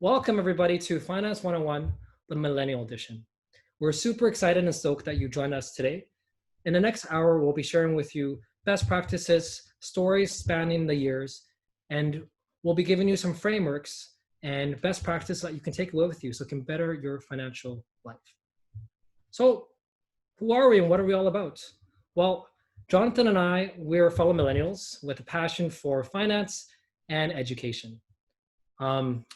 Welcome everybody to Finance 101, the Millennial Edition. We're super excited and stoked that you joined us today. In the next hour, we'll be sharing with you best practices, stories spanning the years, and we'll be giving you some frameworks and best practices that you can take away with you so it can better your financial life. So who are we and what are we all about? Well, Jonathan and I, we're fellow millennials with a passion for finance and education.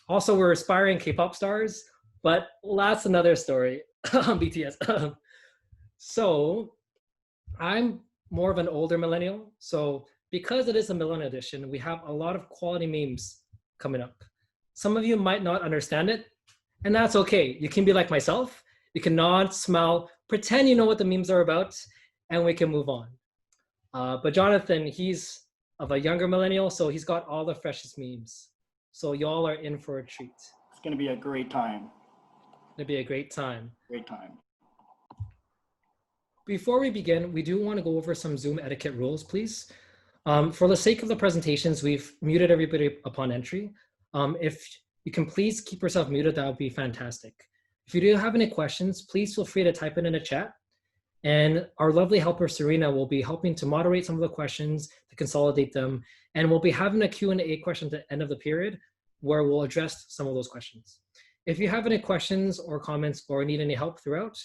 Also, we're aspiring K-pop stars, but that's another story. BTS. So I'm more of an older millennial. So because it is a millennial edition, we have a lot of quality memes coming up. Some of you might not understand it, and that's okay. You can be like myself. You can nod, smile, pretend you know what the memes are about, and we can move on. But Jonathan, he's of a younger millennial, so he's got all the freshest memes. So y'all are in for a treat. It's going to be a great time. It'll be a great time. Great time. Before we begin, we do want to go over some Zoom etiquette rules, please. For the sake of the presentations, we've muted everybody upon entry. If you can please keep yourself muted, that would be fantastic. If you do have any questions, please feel free to type it in the chat. And our lovely helper, Serena, will be helping to moderate some of the questions, to consolidate them. And we'll be having a Q&A question at the end of the period where we'll address some of those questions. If you have any questions or comments or need any help throughout,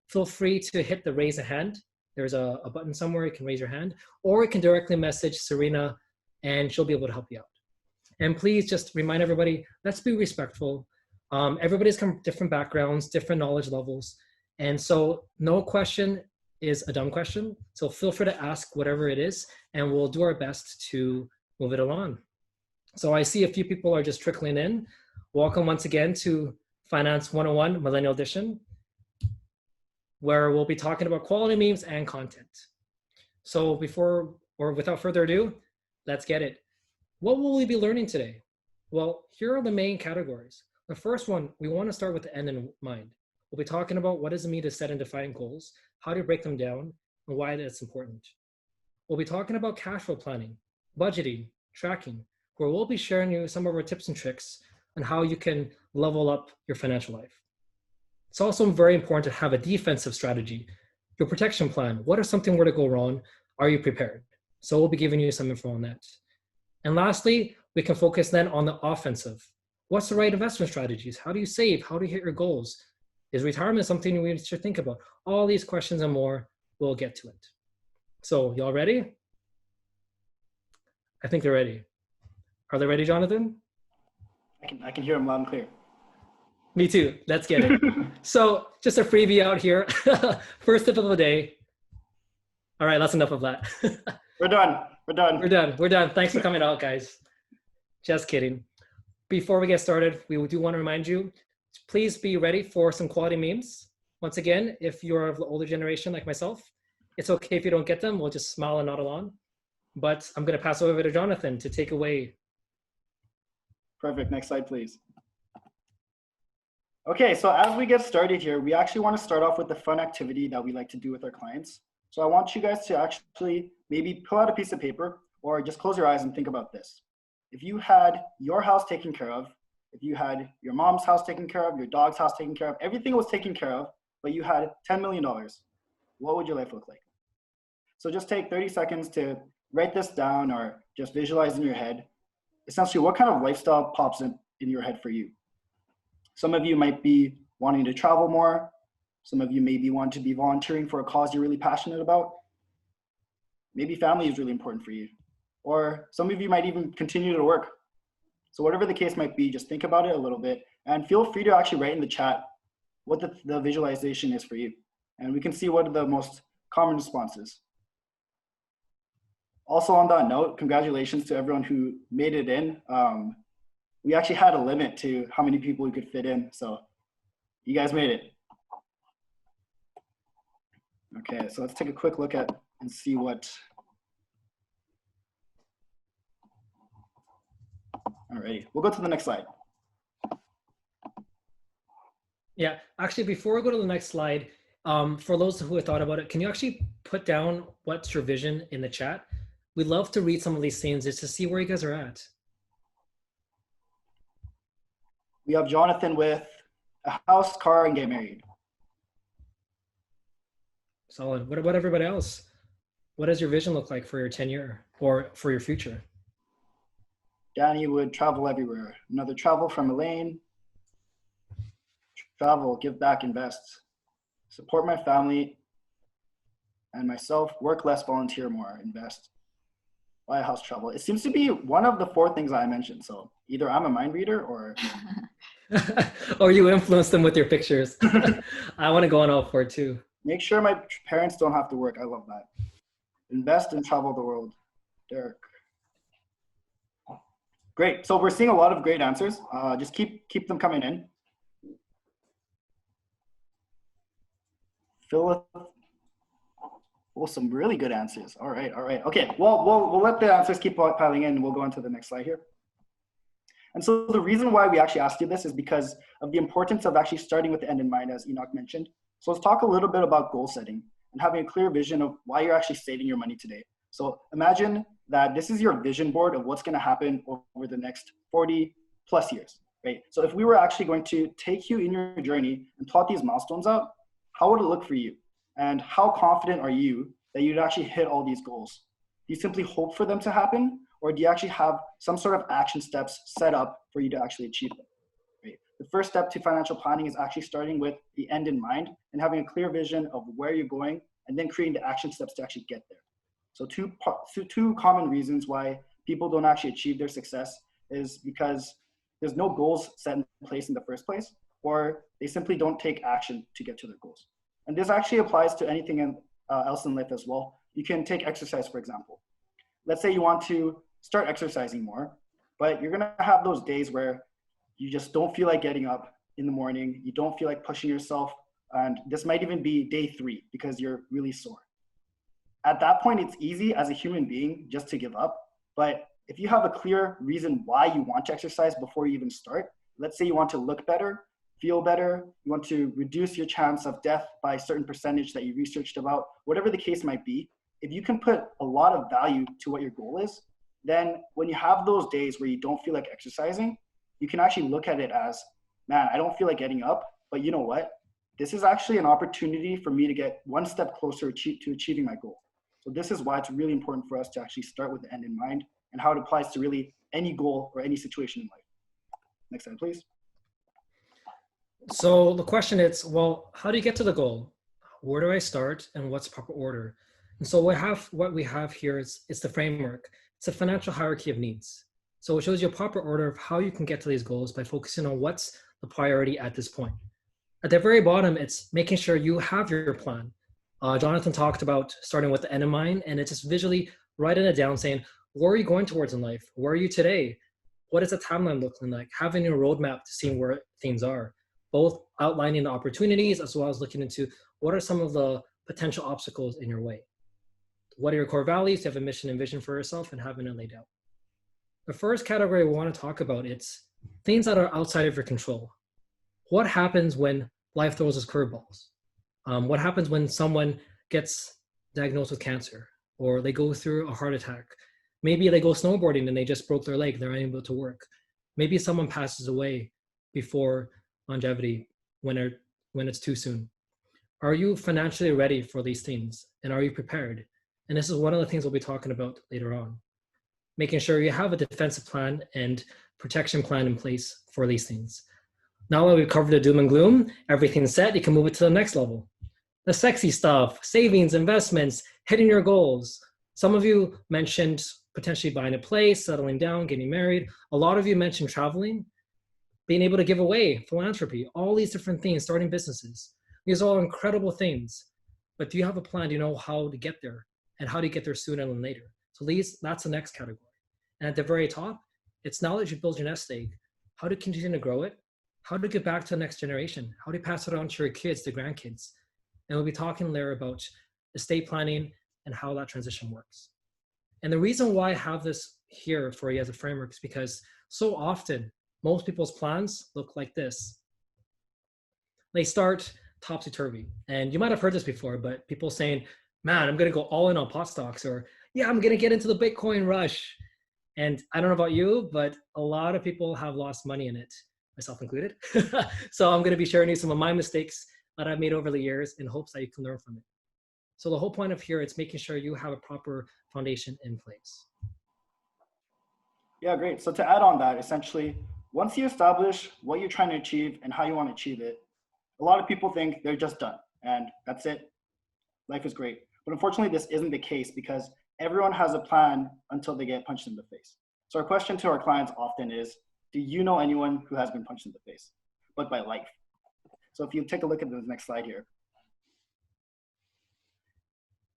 feel free to hit the raise a hand. There's a button somewhere you can raise your hand, or you can directly message Serena and she'll be able to help you out. And please just remind everybody, let's be respectful. Everybody's come from different backgrounds, different knowledge levels. And so no question is a dumb question. So feel free to ask whatever it is, and we'll do our best to move it along. So I see a few people are just trickling in. Welcome once again to Finance 101 Millennial Edition, where we'll be talking about quality memes and content. So without further ado, let's get it. What will we be learning today? Well, here are the main categories. The first one, we want to start with the end in mind. We'll be talking about what does it mean to set and define goals, how to break them down, and why that's important. We'll be talking about cash flow planning, budgeting, tracking, where we'll be sharing you some of our tips and tricks on how you can level up your financial life. It's also very important to have a defensive strategy, your protection plan. What if something were to go wrong? Are you prepared? So we'll be giving you some info on that. And lastly, we can focus then on the offensive. What's the right investment strategies? How do you save? How do you hit your goals? Is retirement something we should think about? All these questions and more, we'll get to it. So y'all ready? I think they're ready. Are they ready, Jonathan? I can hear them loud and clear. Me too. Let's get it. So just a freebie out here. First tip of the day. All right, that's enough of that. We're done. We're done. We're done. We're done. Thanks for coming out, guys. Just kidding. Before we get started, we do want to remind you, please be ready for some quality memes. Once again, if you're of the older generation like myself, it's okay if you don't get them. We'll just smile and nod along. But I'm going to pass over to Jonathan to take away. Perfect. Next slide, please. Okay, so as we get started here, we actually want to start off with the fun activity that we like to do with our clients. So I want you guys to actually maybe pull out a piece of paper or just close your eyes and think about this. If you had your house taken care of, if you had your mom's house taken care of, your dog's house taken care of, everything was taken care of, but you had $10 million, what would your life look like? So just take 30 seconds to write this down or just visualize in your head. Essentially, what kind of lifestyle pops in your head for you? Some of you might be wanting to travel more. Some of you maybe want to be volunteering for a cause you're really passionate about. Maybe family is really important for you. Or some of you might even continue to work. So whatever the case might be, just think about it a little bit and feel free to actually write in the chat what the visualization is for you. And we can see what are the most common responses. Also on that note, congratulations to everyone who made it in. We actually had a limit to how many people we could fit in. So you guys made it. Okay, so let's take a quick look at and see what. Alrighty, we'll go to the next slide. Yeah, actually, before we go to the next slide, for those who have thought about it, can you actually put down what's your vision in the chat? We'd love to read some of these things just to see where you guys are at. We have Jonathan with a house, car, and get married. Solid. What about everybody else? What does your vision look like for your tenure or for your future? Danny would travel everywhere. Another travel from Elaine. Travel, give back, invest. Support my family and myself. Work less, volunteer more, invest. Buy a house, travel. It seems to be one of the 4 things I mentioned. So either I'm a mind reader or Or you influence them with your pictures. I want to go on all 4 too. make sure my parents don't have to work. I love that. Invest and travel the world. Derek. Great. So we're seeing a lot of great answers. Just keep them coming in. Philip. Oh, some really good answers. All right. Okay. Well, we'll let the answers keep piling in. And we'll go on to the next slide here. And so the reason why we actually asked you this is because of the importance of actually starting with the end in mind, as Enoch mentioned. So let's talk a little bit about goal setting and having a clear vision of why you're actually saving your money today. So imagine that this is your vision board of what's going to happen over the next 40 plus years, right? So if we were actually going to take you in your journey and plot these milestones out, how would it look for you? And how confident are you that you'd actually hit all these goals? Do you simply hope for them to happen? Or do you actually have some sort of action steps set up for you to actually achieve them? Right? The first step to financial planning is actually starting with the end in mind and having a clear vision of where you're going and then creating the action steps to actually get there. So two common reasons why people don't actually achieve their success is because there's no goals set in place in the first place, or they simply don't take action to get to their goals. And this actually applies to anything else in life as well. You can take exercise, for example. Let's say you want to start exercising more, but you're gonna have those days where you just don't feel like getting up in the morning, you don't feel like pushing yourself, and this might even be day 3 because you're really sore. At that point, it's easy as a human being just to give up, but if you have a clear reason why you want to exercise before you even start, let's say you want to look better, feel better, you want to reduce your chance of death by a certain percentage that you researched about, whatever the case might be, if you can put a lot of value to what your goal is, then when you have those days where you don't feel like exercising, you can actually look at it as, man, I don't feel like getting up, but you know what? This is actually an opportunity for me to get one step closer to achieving my goal. So this is why it's really important for us to actually start with the end in mind and how it applies to really any goal or any situation in life. Next slide, please. So the question is, well, how do you get to the goal? Where do I start and what's proper order? And so what we have here is the framework. It's a financial hierarchy of needs. So it shows you a proper order of how you can get to these goals by focusing on what's the priority at this point. At the very bottom, it's making sure you have your plan. Jonathan talked about starting with the end in mind, and it's just visually writing it down saying, where are you going towards in life? Where are you today? What is the timeline looking like? Having your roadmap to see where things are, both outlining the opportunities as well as looking into what are some of the potential obstacles in your way. What are your core values? To have a mission and vision for yourself and having it laid out. The first category we want to talk about, it's things that are outside of your control. What happens when life throws us curveballs? What happens when someone gets diagnosed with cancer or they go through a heart attack? Maybe they go snowboarding and they just broke their leg, they're unable to work. Maybe someone passes away before longevity when it's too soon. Are you financially ready for these things? And are you prepared? And this is one of the things we'll be talking about later on. Making sure you have a defensive plan and protection plan in place for these things. Now that we've covered the doom and gloom, everything's set, you can move it to the next level. The sexy stuff, savings, investments, hitting your goals. Some of you mentioned potentially buying a place, settling down, getting married. A lot of you mentioned traveling, being able to give away, philanthropy, all these different things, starting businesses. These are all incredible things. But do you have a plan? Do you know how to get there? And how do you get there sooner than later? So that's the next category. And at the very top, it's now that you build your nest egg, how to continue to grow it, how to get back to the next generation, how to pass it on to your kids, to grandkids. And we'll be talking later about estate planning and how that transition works. And the reason why I have this here for you as a framework is because so often, most people's plans look like this. They start topsy-turvy. And you might have heard this before, but people saying, man, I'm going to go all in on pot stocks, or yeah, I'm going to get into the Bitcoin rush. And I don't know about you, but a lot of people have lost money in it. myself included. So I'm going to be sharing you some of my mistakes that I've made over the years in hopes that you can learn from it. So the whole point of here is making sure you have a proper foundation in place. Yeah, great. So to add on that, essentially, once you establish what you're trying to achieve and how you want to achieve it, a lot of people think they're just done and that's it. Life is great. But unfortunately, this isn't the case because everyone has a plan until they get punched in the face. So our question to our clients often is, do you know anyone who has been punched in the face, but by life? So if you take a look at the next slide here,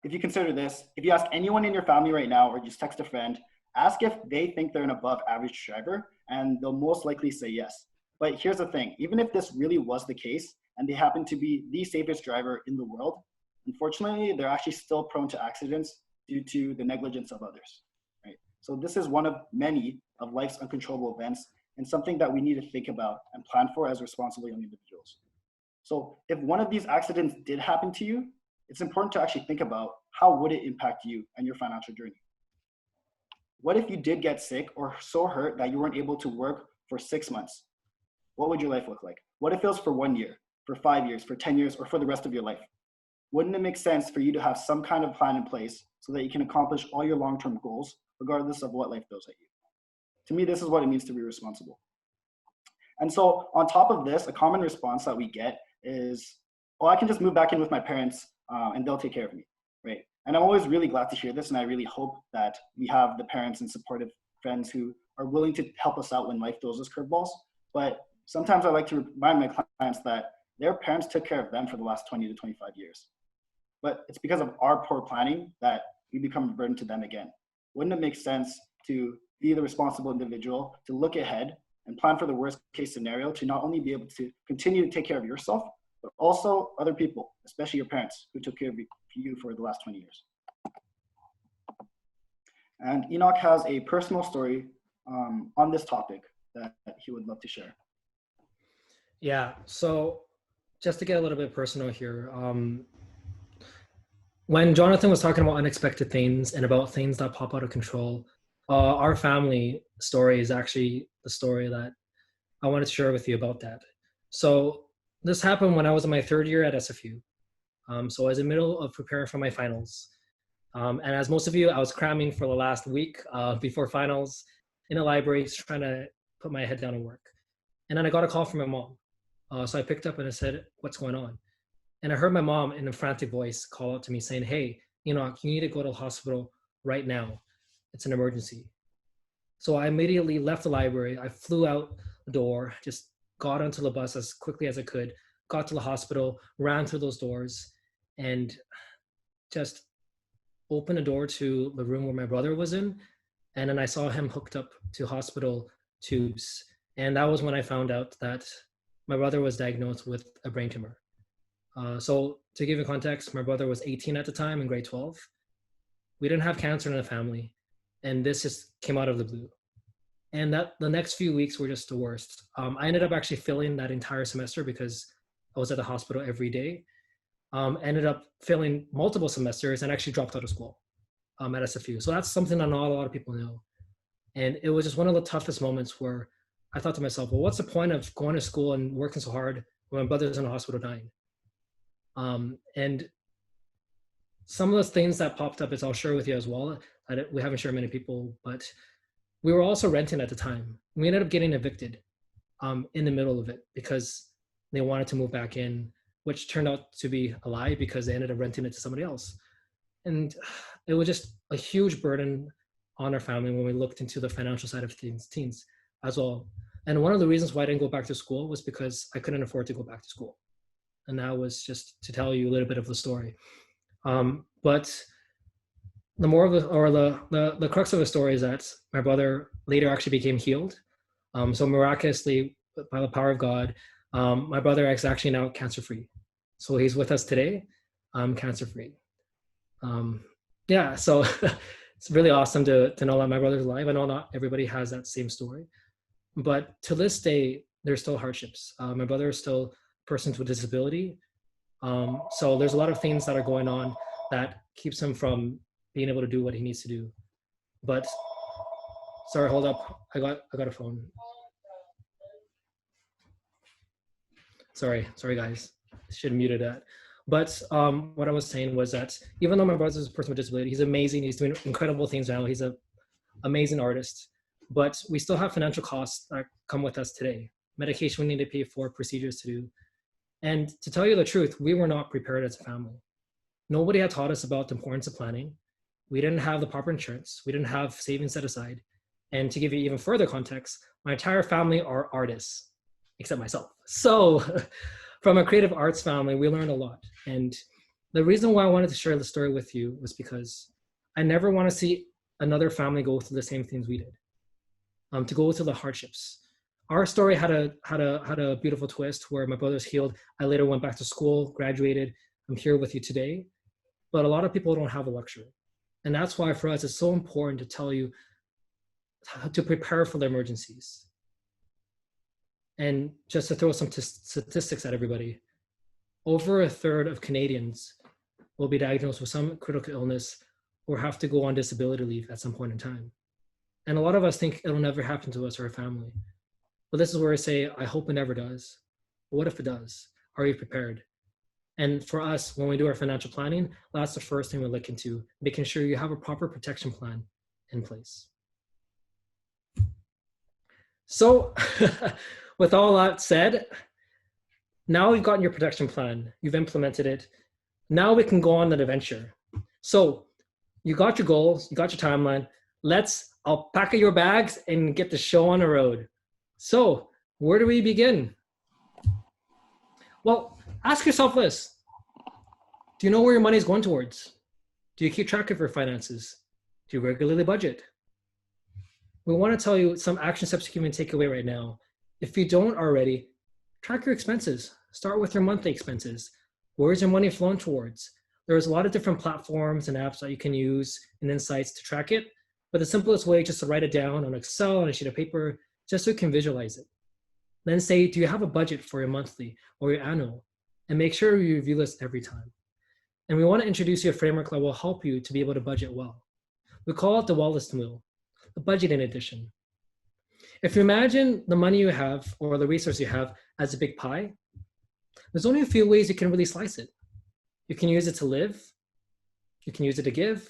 if you consider this, if you ask anyone in your family right now or just text a friend, ask if they think they're an above average driver, and they'll most likely say yes. But here's the thing, even if this really was the case and they happen to be the safest driver in the world, unfortunately, they're actually still prone to accidents due to the negligence of others, right? So this is one of many of life's uncontrollable events and something that we need to think about and plan for as responsible young individuals. So if one of these accidents did happen to you, it's important to actually think about how would it impact you and your financial journey. What if you did get sick or so hurt that you weren't able to work for 6 months? What would your life look like? What if it was for 1 year, for 5 years, for 10 years, or for the rest of your life? Wouldn't it make sense for you to have some kind of plan in place so that you can accomplish all your long-term goals, regardless of what life throws at you? To me, this is what it means to be responsible. And so on top of this, a common response that we get is, oh, I can just move back in with my parents and they'll take care of me, right? And I'm always really glad to hear this, and I really hope that we have the parents and supportive friends who are willing to help us out when life throws us curveballs. But sometimes I like to remind my clients that their parents took care of them for the last 20 to 25 years. But it's because of our poor planning that we become a burden to them again. Wouldn't it make sense to be the responsible individual, to look ahead and plan for the worst case scenario, to not only be able to continue to take care of yourself, but also other people, especially your parents who took care of you for the last 20 years. And Enoch has a personal story on this topic that he would love to share. Yeah, so just to get a little bit personal here, when Jonathan was talking about unexpected things and about things that pop out of control, our family story is actually the story that I wanted to share with you about that. So this happened when I was in my 3rd year at SFU. So I was in the middle of preparing for my finals. And as most of you, I was cramming for the last week before finals in a library, trying to put my head down and work. And then I got a call from my mom. So I picked up and I said, what's going on? And I heard my mom in a frantic voice call out to me saying, hey, Enoch, you need to go to the hospital right now. It's an emergency. So I immediately left the library. I flew out the door, just got onto the bus as quickly as I could, got to the hospital, ran through those doors, and just opened the door to the room where my brother was in. And then I saw him hooked up to hospital tubes. And that was when I found out that my brother was diagnosed with a brain tumor. So to give you context, my brother was 18 at the time in grade 12. We didn't have cancer in the family. And this just came out of the blue. And that the next few weeks were just the worst. I ended up actually failing that entire semester because I was at the hospital every day. Ended up failing multiple semesters and actually dropped out of school at SFU. So that's something that not a lot of people know. And it was just one of the toughest moments where I thought to myself, well, what's the point of going to school and working so hard when my brother's in the hospital dying? And some of those things that popped up is I'll share with you as well. We haven't shared many people, but we were also renting at the time. We ended up getting evicted in the middle of it because they wanted to move back in, which turned out to be a lie because they ended up renting it to somebody else. And it was just a huge burden on our family when we looked into the financial side of things as well. And one of the reasons why I didn't go back to school was because I couldn't afford to go back to school. And that was just to tell you a little bit of the story. But the more of the crux of the story is that my brother later actually became healed. So miraculously, by the power of God, my brother is actually now cancer-free. So he's with us today, cancer-free. Yeah, so it's really awesome to know that my brother's alive. I know not everybody has that same story, but to this day, there's still hardships. My brother is still a person with disability. So there's a lot of things that are going on that keeps him from being able to do what he needs to do. But sorry, hold up. I got a phone. Sorry guys, should have muted that. But what I was saying was that even though my brother's a person with disability, he's amazing. He's doing incredible things now. He's an amazing artist. But we still have financial costs that come with us today. Medication we need to pay for, procedures to do. And to tell you the truth, we were not prepared as a family. Nobody had taught us about the importance of planning. We didn't have the proper insurance. We didn't have savings set aside. And to give you even further context, my entire family are artists, except myself. So from a creative arts family, we learned a lot. And the reason why I wanted to share the story with you was because I never want to see another family go through the same things we did, to go through the hardships. Our story had a beautiful twist where my brother's healed. I later went back to school, graduated. I'm here with you today. But a lot of people don't have the luxury. And that's why for us, it's so important to tell you how to prepare for the emergencies. And just to throw some statistics at everybody, over a third of Canadians will be diagnosed with some critical illness or have to go on disability leave at some point in time. And a lot of us think it'll never happen to us or our family. But this is where I say, I hope it never does. But what if it does? Are you prepared? And for us, when we do our financial planning, that's the first thing we look into, making sure you have a proper protection plan in place. So with all that said, now you've gotten your protection plan, you've implemented it. Now we can go on an adventure. So you got your goals, you got your timeline. Let's alpaca your bags and get the show on the road. So where do we begin? Well, ask yourself this. Do you know where your money is going towards? Do you keep track of your finances? Do you regularly budget? We want to tell you some action steps you can take away right now. If you don't already, track your expenses. Start with your monthly expenses. Where is your money flowing towards? There's a lot of different platforms and apps that you can use and insights to track it. But the simplest way is just to write it down on Excel, on a sheet of paper, just so you can visualize it. Then say, do you have a budget for your monthly or your annual? And make sure you review this every time. And we want to introduce you a framework that will help you to be able to budget well. We call it the Wallace Wheel, the budgeting edition. If you imagine the money you have or the resource you have as a big pie, there's only a few ways you can really slice it. You can use it to live, you can use it to give,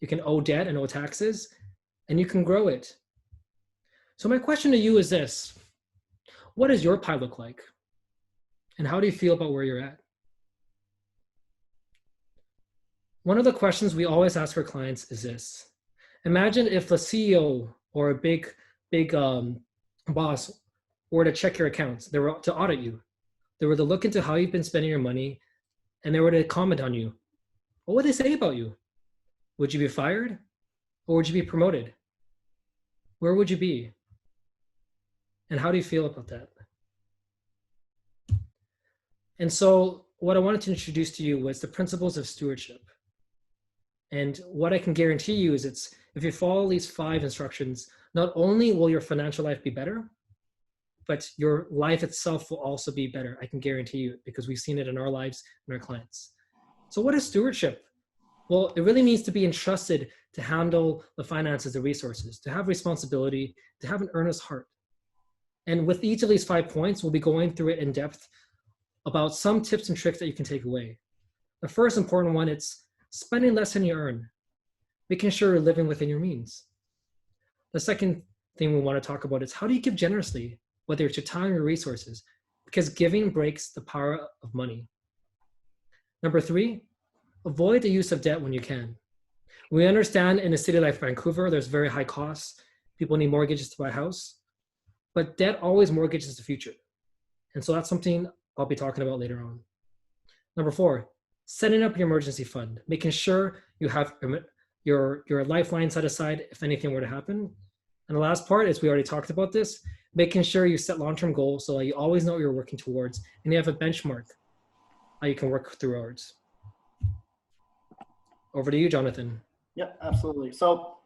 you can owe debt and owe taxes, and you can grow it. So my question to you is this: what does your pie look like? And how do you feel about where you're at? One of the questions we always ask our clients is this: imagine if the CEO or a big boss were to check your accounts, they were to audit you, they were to look into how you've been spending your money, and they were to comment on you. What would they say about you? Would you be fired or would you be promoted? Where would you be? And how do you feel about that? And so what I wanted to introduce to you was the principles of stewardship. And what I can guarantee you is if you follow these 5 instructions, not only will your financial life be better, but your life itself will also be better. I can guarantee you, because we've seen it in our lives and our clients. So what is stewardship? Well, it really means to be entrusted to handle the finances, the resources, to have responsibility, to have an earnest heart. And with each of these 5 points, we'll be going through it in depth about some tips and tricks that you can take away. The first important one, it's spending less than you earn, making sure you're living within your means. The second thing we want to talk about is how do you give generously, whether it's your time or resources, because giving breaks the power of money. Number 3, avoid the use of debt when you can. We understand in a city like Vancouver, there's very high costs. People need mortgages to buy a house, but debt always mortgages the future. And so that's something I'll be talking about later on. Number 4, setting up your emergency fund, making sure you have your lifeline set aside if anything were to happen. And the last part is, we already talked about this, making sure you set long-term goals so that you always know what you're working towards and you have a benchmark that you can work towards. Over to you, Jonathan. Yeah, absolutely. So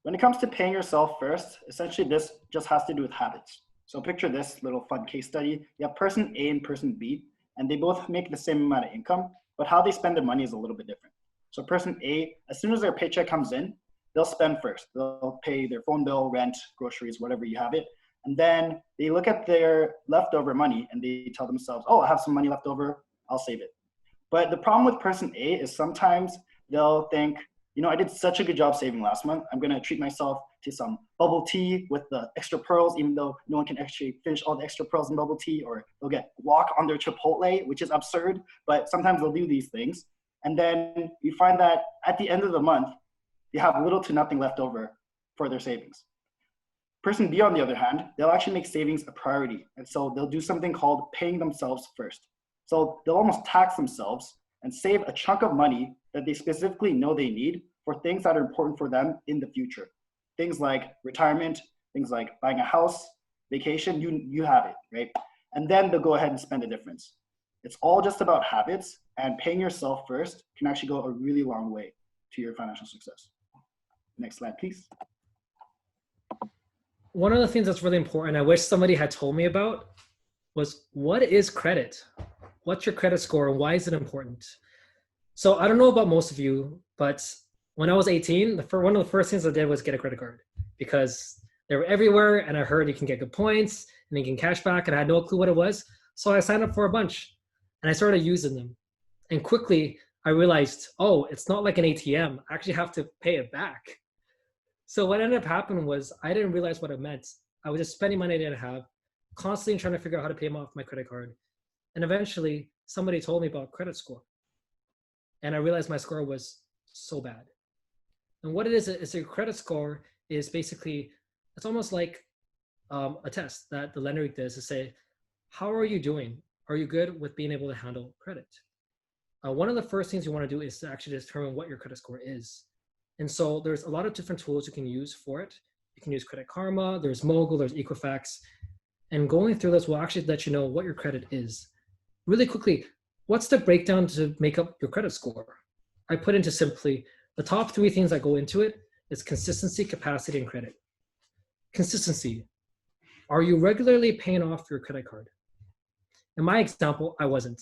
when it comes to paying yourself first, essentially this just has to do with habits. So picture this little fun case study. You have person A and person B, and they both make the same amount of income, but how they spend their money is a little bit different. So person A, as soon as their paycheck comes in, they'll spend first. They'll pay their phone bill, rent, groceries, whatever you have it. And then they look at their leftover money and they tell themselves, oh, I have some money left over, I'll save it. But the problem with person A is sometimes they'll think, you know, I did such a good job saving last month. I'm going to treat myself to some bubble tea with the extra pearls, even though no one can actually finish all the extra pearls in bubble tea, or they'll get guac on their Chipotle, which is absurd, but sometimes they'll do these things. And then we find that at the end of the month, they have little to nothing left over for their savings. Person B, on the other hand, they'll actually make savings a priority. And so they'll do something called paying themselves first. So they'll almost tax themselves and save a chunk of money that they specifically know they need for things that are important for them in the future. Things like retirement, things like buying a house, vacation, you have it, right? And then they'll go ahead and spend the difference. It's all just about habits, and paying yourself first can actually go a really long way to your financial success. Next slide, please. One of the things that's really important, I wish somebody had told me about, was what is credit? What's your credit score and why is it important? So I don't know about most of you, but when I was 18, one of the first things I did was get a credit card because they were everywhere and I heard you can get good points and you can cash back and I had no clue what it was. So I signed up for a bunch and I started using them. And quickly I realized, oh, it's not like an ATM. I actually have to pay it back. So what ended up happening was I didn't realize what it meant. I was just spending money I didn't have, constantly trying to figure out how to pay off my credit card. And eventually somebody told me about credit score. And I realized my score was so bad. And what it is a credit score is basically, it's almost like a test that the lender does to say, how are you doing? Are you good with being able to handle credit? One of the first things you want to do is to actually determine what your credit score is. And so there's a lot of different tools you can use for it. You can use Credit Karma, there's Mogul, there's Equifax. And going through this will actually let you know what your credit is. Really quickly, what's the breakdown to make up your credit score? I put into simply, the top three things that go into it is consistency, capacity, and credit. Consistency. Are you regularly paying off your credit card? In my example, I wasn't.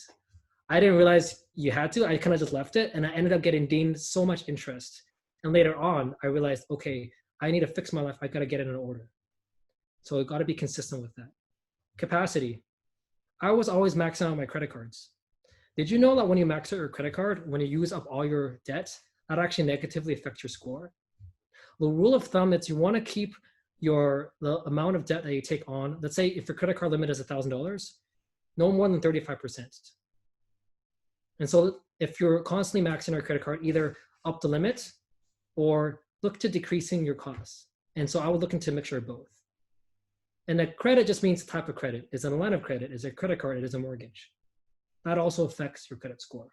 I didn't realize you had to. I kind of just left it and I ended up getting dinged so much interest. And later on, I realized, okay, I need to fix my life. I got to get it in order. So I got to be consistent with that. Capacity. I was always maxing out my credit cards. Did you know that when you max out your credit card, when you use up all your debt, that actually negatively affects your score? The rule of thumb is you want to keep the amount of debt that you take on. Let's say if your credit card limit is $1,000, no more than 35%. And so if you're constantly maxing your credit card, either up the limit or look to decreasing your costs. And so I would look into a mixture of both. And that credit just means type of credit. Is it a line of credit? Is it a credit card? Is it a mortgage? That also affects your credit score.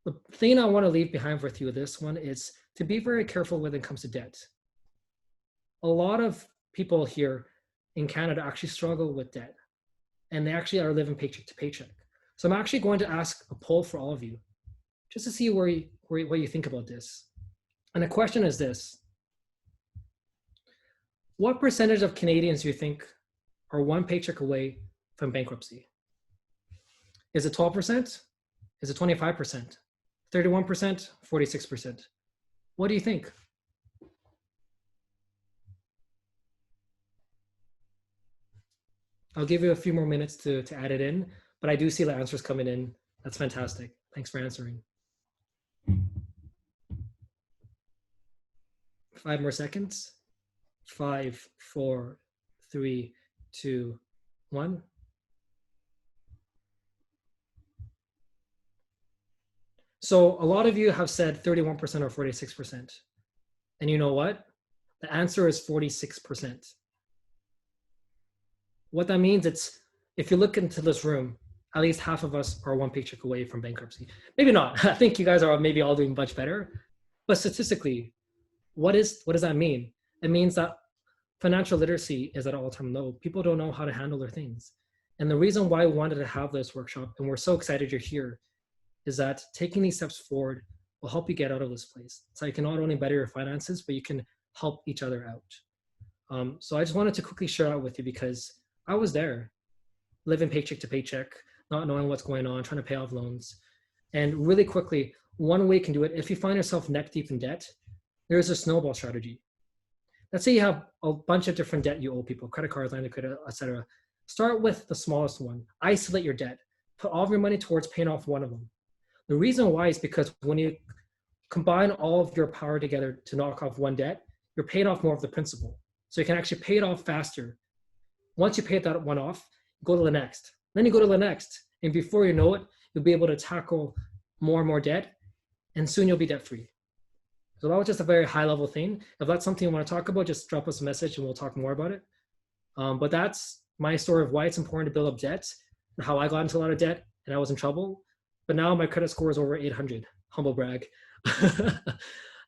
The thing I want to leave behind with you with this one is to be very careful when it comes to debt. A lot of people here in Canada actually struggle with debt, and they actually are living paycheck to paycheck. So I'm actually going to ask a poll for all of you, just to see what you think about this. And the question is this: what percentage of Canadians do you think are one paycheck away from bankruptcy? Is it 12%? Is it 25%? 31%? 46%? What do you think? I'll give you a few more minutes to add it in, but I do see the answers coming in. That's fantastic. Thanks for answering. 5 more seconds. 5, 4, 3, 2, 1. So a lot of you have said 31% or 46%. And you know what? The answer is 46%. What that means, it's, if you look into this room, at least half of us are one paycheck away from bankruptcy. Maybe not. I think you guys are maybe all doing much better. But statistically, what does that mean? It means that financial literacy is at an all-time low. People don't know how to handle their things. And the reason why we wanted to have this workshop, and we're so excited you're here, is that taking these steps forward will help you get out of this place. So you can not only better your finances, but you can help each other out. So I just wanted to quickly share out with you because I was there, living paycheck to paycheck, not knowing what's going on, trying to pay off loans. And really quickly, one way you can do it, if you find yourself neck deep in debt, there's a snowball strategy. Let's say you have a bunch of different debt you owe people, credit cards, line of credit, etc. Start with the smallest one. Isolate your debt. Put all of your money towards paying off one of them. The reason why is because when you combine all of your power together to knock off one debt, you're paying off more of the principal. So you can actually pay it off faster. Once you pay that one off, go to the next. Then you go to the next. And before you know it, you'll be able to tackle more and more debt, and soon you'll be debt free. So that was just a very high level thing. If that's something you want to talk about, just drop us a message and we'll talk more about it. But that's my story of why it's important to build up debt and how I got into a lot of debt and I was in trouble. But now my credit score is over 800, humble brag.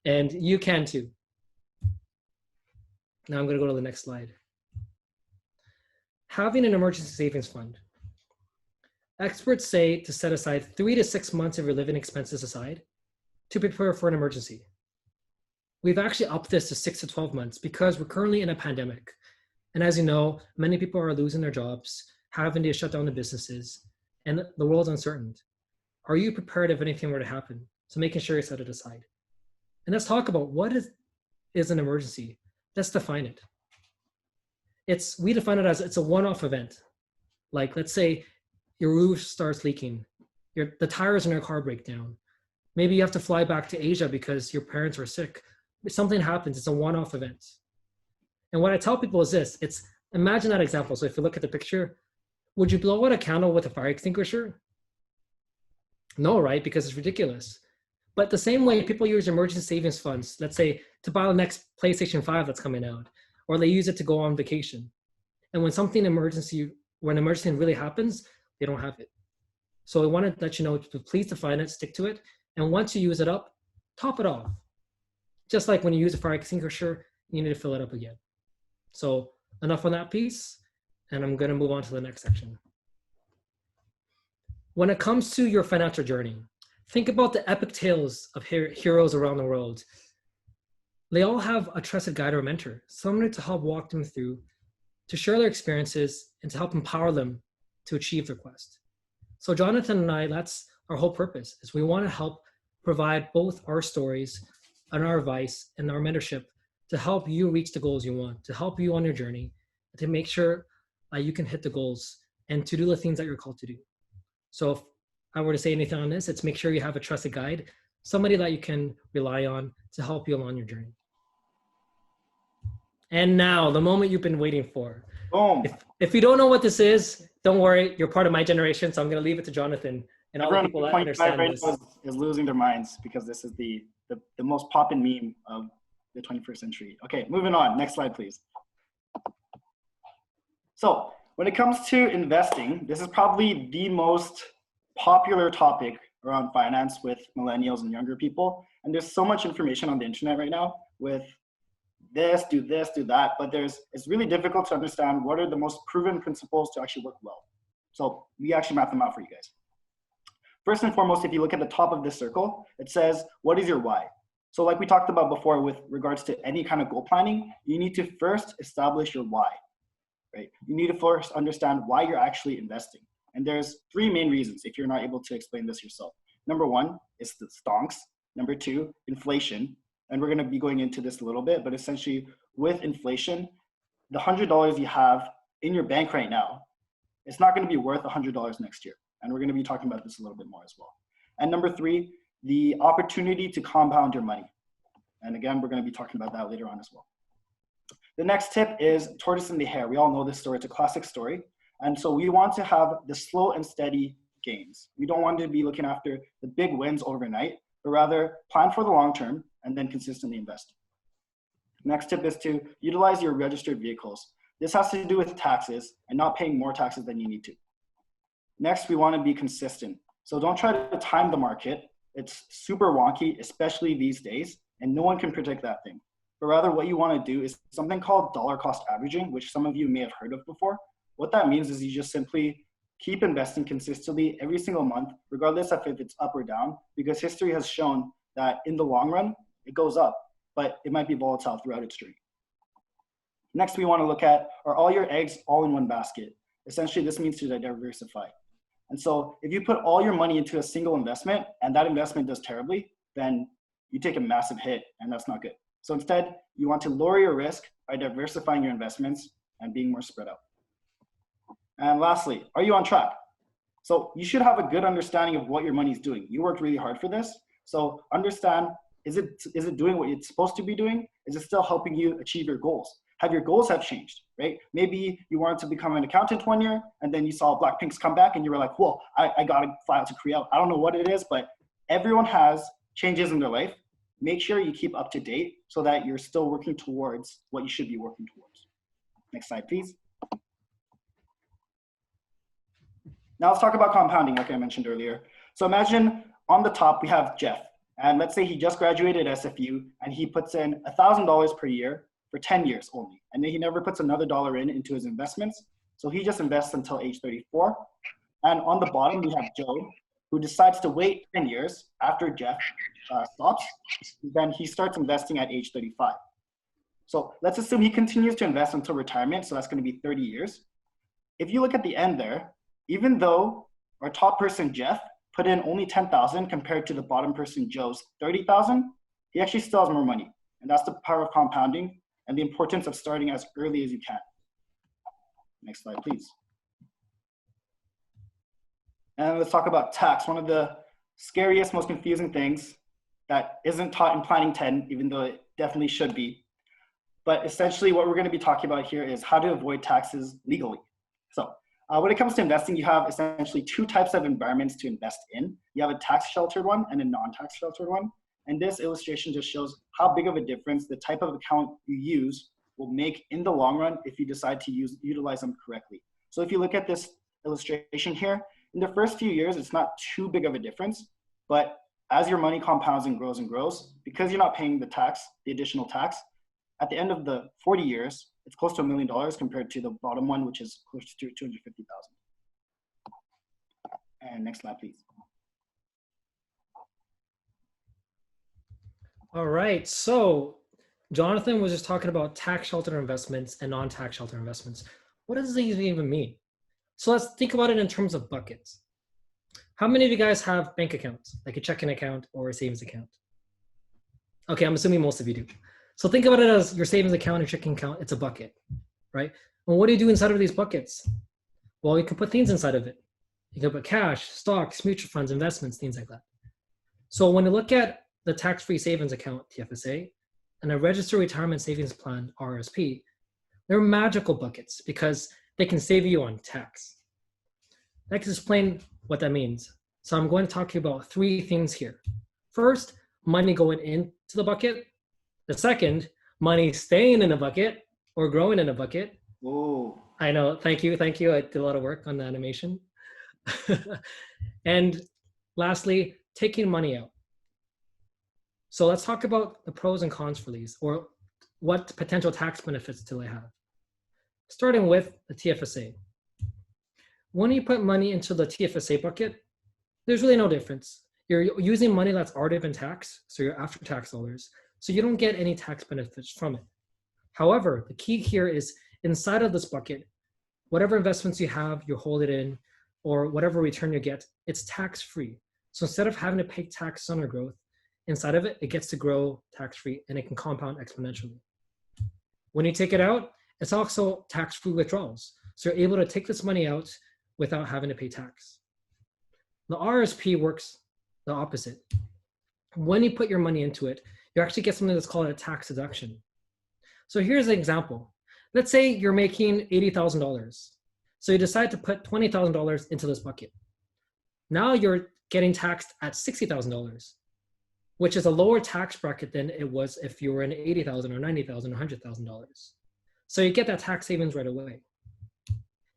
And you can too. Now I'm going to go to the next slide. Having an emergency savings fund. Experts say to set aside 3 to 6 months of your living expenses aside to prepare for an emergency. We've actually upped this to 6 to 12 months because we're currently in a pandemic. And as you know, many people are losing their jobs, having to shut down the businesses, and the world's uncertain. Are you prepared if anything were to happen? So making sure you set it aside. And let's talk about what is an emergency. Let's define it. We define it as it's a one-off event. Like let's say your roof starts leaking, the tires in your car break down. Maybe you have to fly back to Asia because your parents are sick. Something happens, it's a one-off event. And what I tell people is this, imagine that example. So if you look at the picture, would you blow out a candle with a fire extinguisher? No, right? Because it's ridiculous. But the same way people use emergency savings funds, let's say to buy the next PlayStation 5 that's coming out, or they use it to go on vacation. And when an emergency really happens, they don't have it. So I wanted to let you know to please define it, stick to it. And once you use it up, top it off. Just like when you use a fire extinguisher, you need to fill it up again. So enough on that piece. And I'm going to move on to the next section. When it comes to your financial journey, think about the epic tales of heroes around the world. They all have a trusted guide or mentor, someone to help walk them through, to share their experiences, and to help empower them to achieve their quest. So Jonathan and I, that's our whole purpose, is we want to help provide both our stories and our advice and our mentorship to help you reach the goals you want, to help you on your journey, to make sure you can hit the goals and to do the things that you're called to do. So if I were to say anything on this, it's make sure you have a trusted guide, somebody that you can rely on to help you along your journey. And now, the moment you've been waiting for. Boom. If you don't know what this is, don't worry, you're part of my generation, so I'm going to leave it to Jonathan and all the people that understand this. Is losing their minds because this is the most poppin' meme of the 21st century. Okay, moving on. Next slide, please. So when it comes to investing, this is probably the most popular topic around finance with millennials and younger people. And there's so much information on the internet right now with this, do that, but it's really difficult to understand what are the most proven principles to actually work well. So we actually map them out for you guys. First and foremost, if you look at the top of this circle, it says, what is your why? So like we talked about before with regards to any kind of goal planning, you need to first establish your why, right? You need to first understand why you're actually investing. And there's 3 main reasons if you're not able to explain this yourself. Number 1 is the stonks. Number 2, inflation. And we're going to be going into this a little bit, but essentially with inflation, the $100 you have in your bank right now, it's not going to be worth $100 next year. And we're going to be talking about this a little bit more as well. And number 3, the opportunity to compound your money. And again, we're going to be talking about that later on as well. The next tip is tortoise and the hare. We all know this story. It's a classic story. And so we want to have the slow and steady gains. We don't want to be looking after the big wins overnight, but rather plan for the long term and then consistently invest. Next tip is to utilize your registered vehicles. This has to do with taxes and not paying more taxes than you need to. Next, we want to be consistent. So don't try to time the market. It's super wonky, especially these days, and no one can predict that thing. But rather what you want to do is something called dollar cost averaging, which some of you may have heard of before. What that means is you just simply keep investing consistently every single month, regardless of if it's up or down, because history has shown that in the long run, it goes up, but it might be volatile throughout its journey. Next, we want to look at, are all your eggs all in one basket? Essentially, this means to diversify. And so if you put all your money into a single investment and that investment does terribly, then you take a massive hit and that's not good. So instead, you want to lower your risk by diversifying your investments and being more spread out. And lastly, are you on track? So you should have a good understanding of what your money is doing. You worked really hard for this. So understand, is it doing what it's supposed to be doing? Is it still helping you achieve your goals? Have your goals have changed, right? Maybe you wanted to become an accountant one year and then you saw Blackpink's come back and you were like, whoa, I got to fly out to Korea. I don't know what it is, but everyone has changes in their life. Make sure you keep up to date so that you're still working towards what you should be working towards. Next slide, please. Now let's talk about compounding, like I mentioned earlier. So imagine on the top, we have Jeff. And let's say he just graduated SFU and he puts in $1,000 per year for 10 years only. And then he never puts another dollar into his investments. So he just invests until age 34. And on the bottom, we have Joe, who decides to wait 10 years after Jeff stops. Then he starts investing at age 35. So let's assume he continues to invest until retirement. So that's going to be 30 years. If you look at the end there, even though our top person, Jeff, put in only 10,000 compared to the bottom person, Joe's 30,000, he actually still has more money. And that's the power of compounding and the importance of starting as early as you can. Next slide, please. And let's talk about tax. One of the scariest, most confusing things that isn't taught in Planning 10, even though it definitely should be. But essentially what we're going to be talking about here is how to avoid taxes legally. So when it comes to investing, you have essentially two types of environments to invest in. You have a tax-sheltered one and a non-tax sheltered one. And this illustration just shows how big of a difference the type of account you use will make in the long run if you decide to utilize them correctly. So if you look at this illustration here, in the first few years, it's not too big of a difference, but as your money compounds and grows, because you're not paying the tax, the additional tax, at the end of the 40 years, it's close to $1 million compared to the bottom one, which is close to 250,000. And next slide, please. All right, so Jonathan was just talking about tax sheltered investments and non-tax sheltered investments. What does these even mean? So let's think about it in terms of buckets. How many of you guys have bank accounts, like a checking account or a savings account? Okay, I'm assuming most of you do. So think about it as your savings account or checking account, it's a bucket, right? And what do you do inside of these buckets? Well, you can put things inside of it. You can put cash, stocks, mutual funds, investments, things like that. So when you look at the tax-free savings account, TFSA, and a registered retirement savings plan, RRSP, they're magical buckets because they can save you on tax. I can explain what that means. So I'm going to talk to you about three things here. First, money going into the bucket. The second, money staying in a bucket or growing in a bucket. Whoa. I know, thank you. I did a lot of work on the animation. And lastly, taking money out. So let's talk about the pros and cons for these, or what potential tax benefits do they have. Starting with the TFSA. When you put money into the TFSA bucket, there's really no difference. You're using money that's already been taxed, so you're after tax dollars, so you don't get any tax benefits from it. However, the key here is inside of this bucket, whatever investments you have, you hold it in, or whatever return you get, it's tax-free. So instead of having to pay tax on your growth, inside of it, it gets to grow tax-free and it can compound exponentially. When you take it out, it's also tax-free withdrawals. So you're able to take this money out without having to pay tax. The RRSP works the opposite. When you put your money into it, you actually get something that's called a tax deduction. So here's an example. Let's say you're making $80,000. So you decide to put $20,000 into this bucket. Now you're getting taxed at $60,000, which is a lower tax bracket than it was if you were in $80,000 or $90,000 or $100,000. So you get that tax savings right away.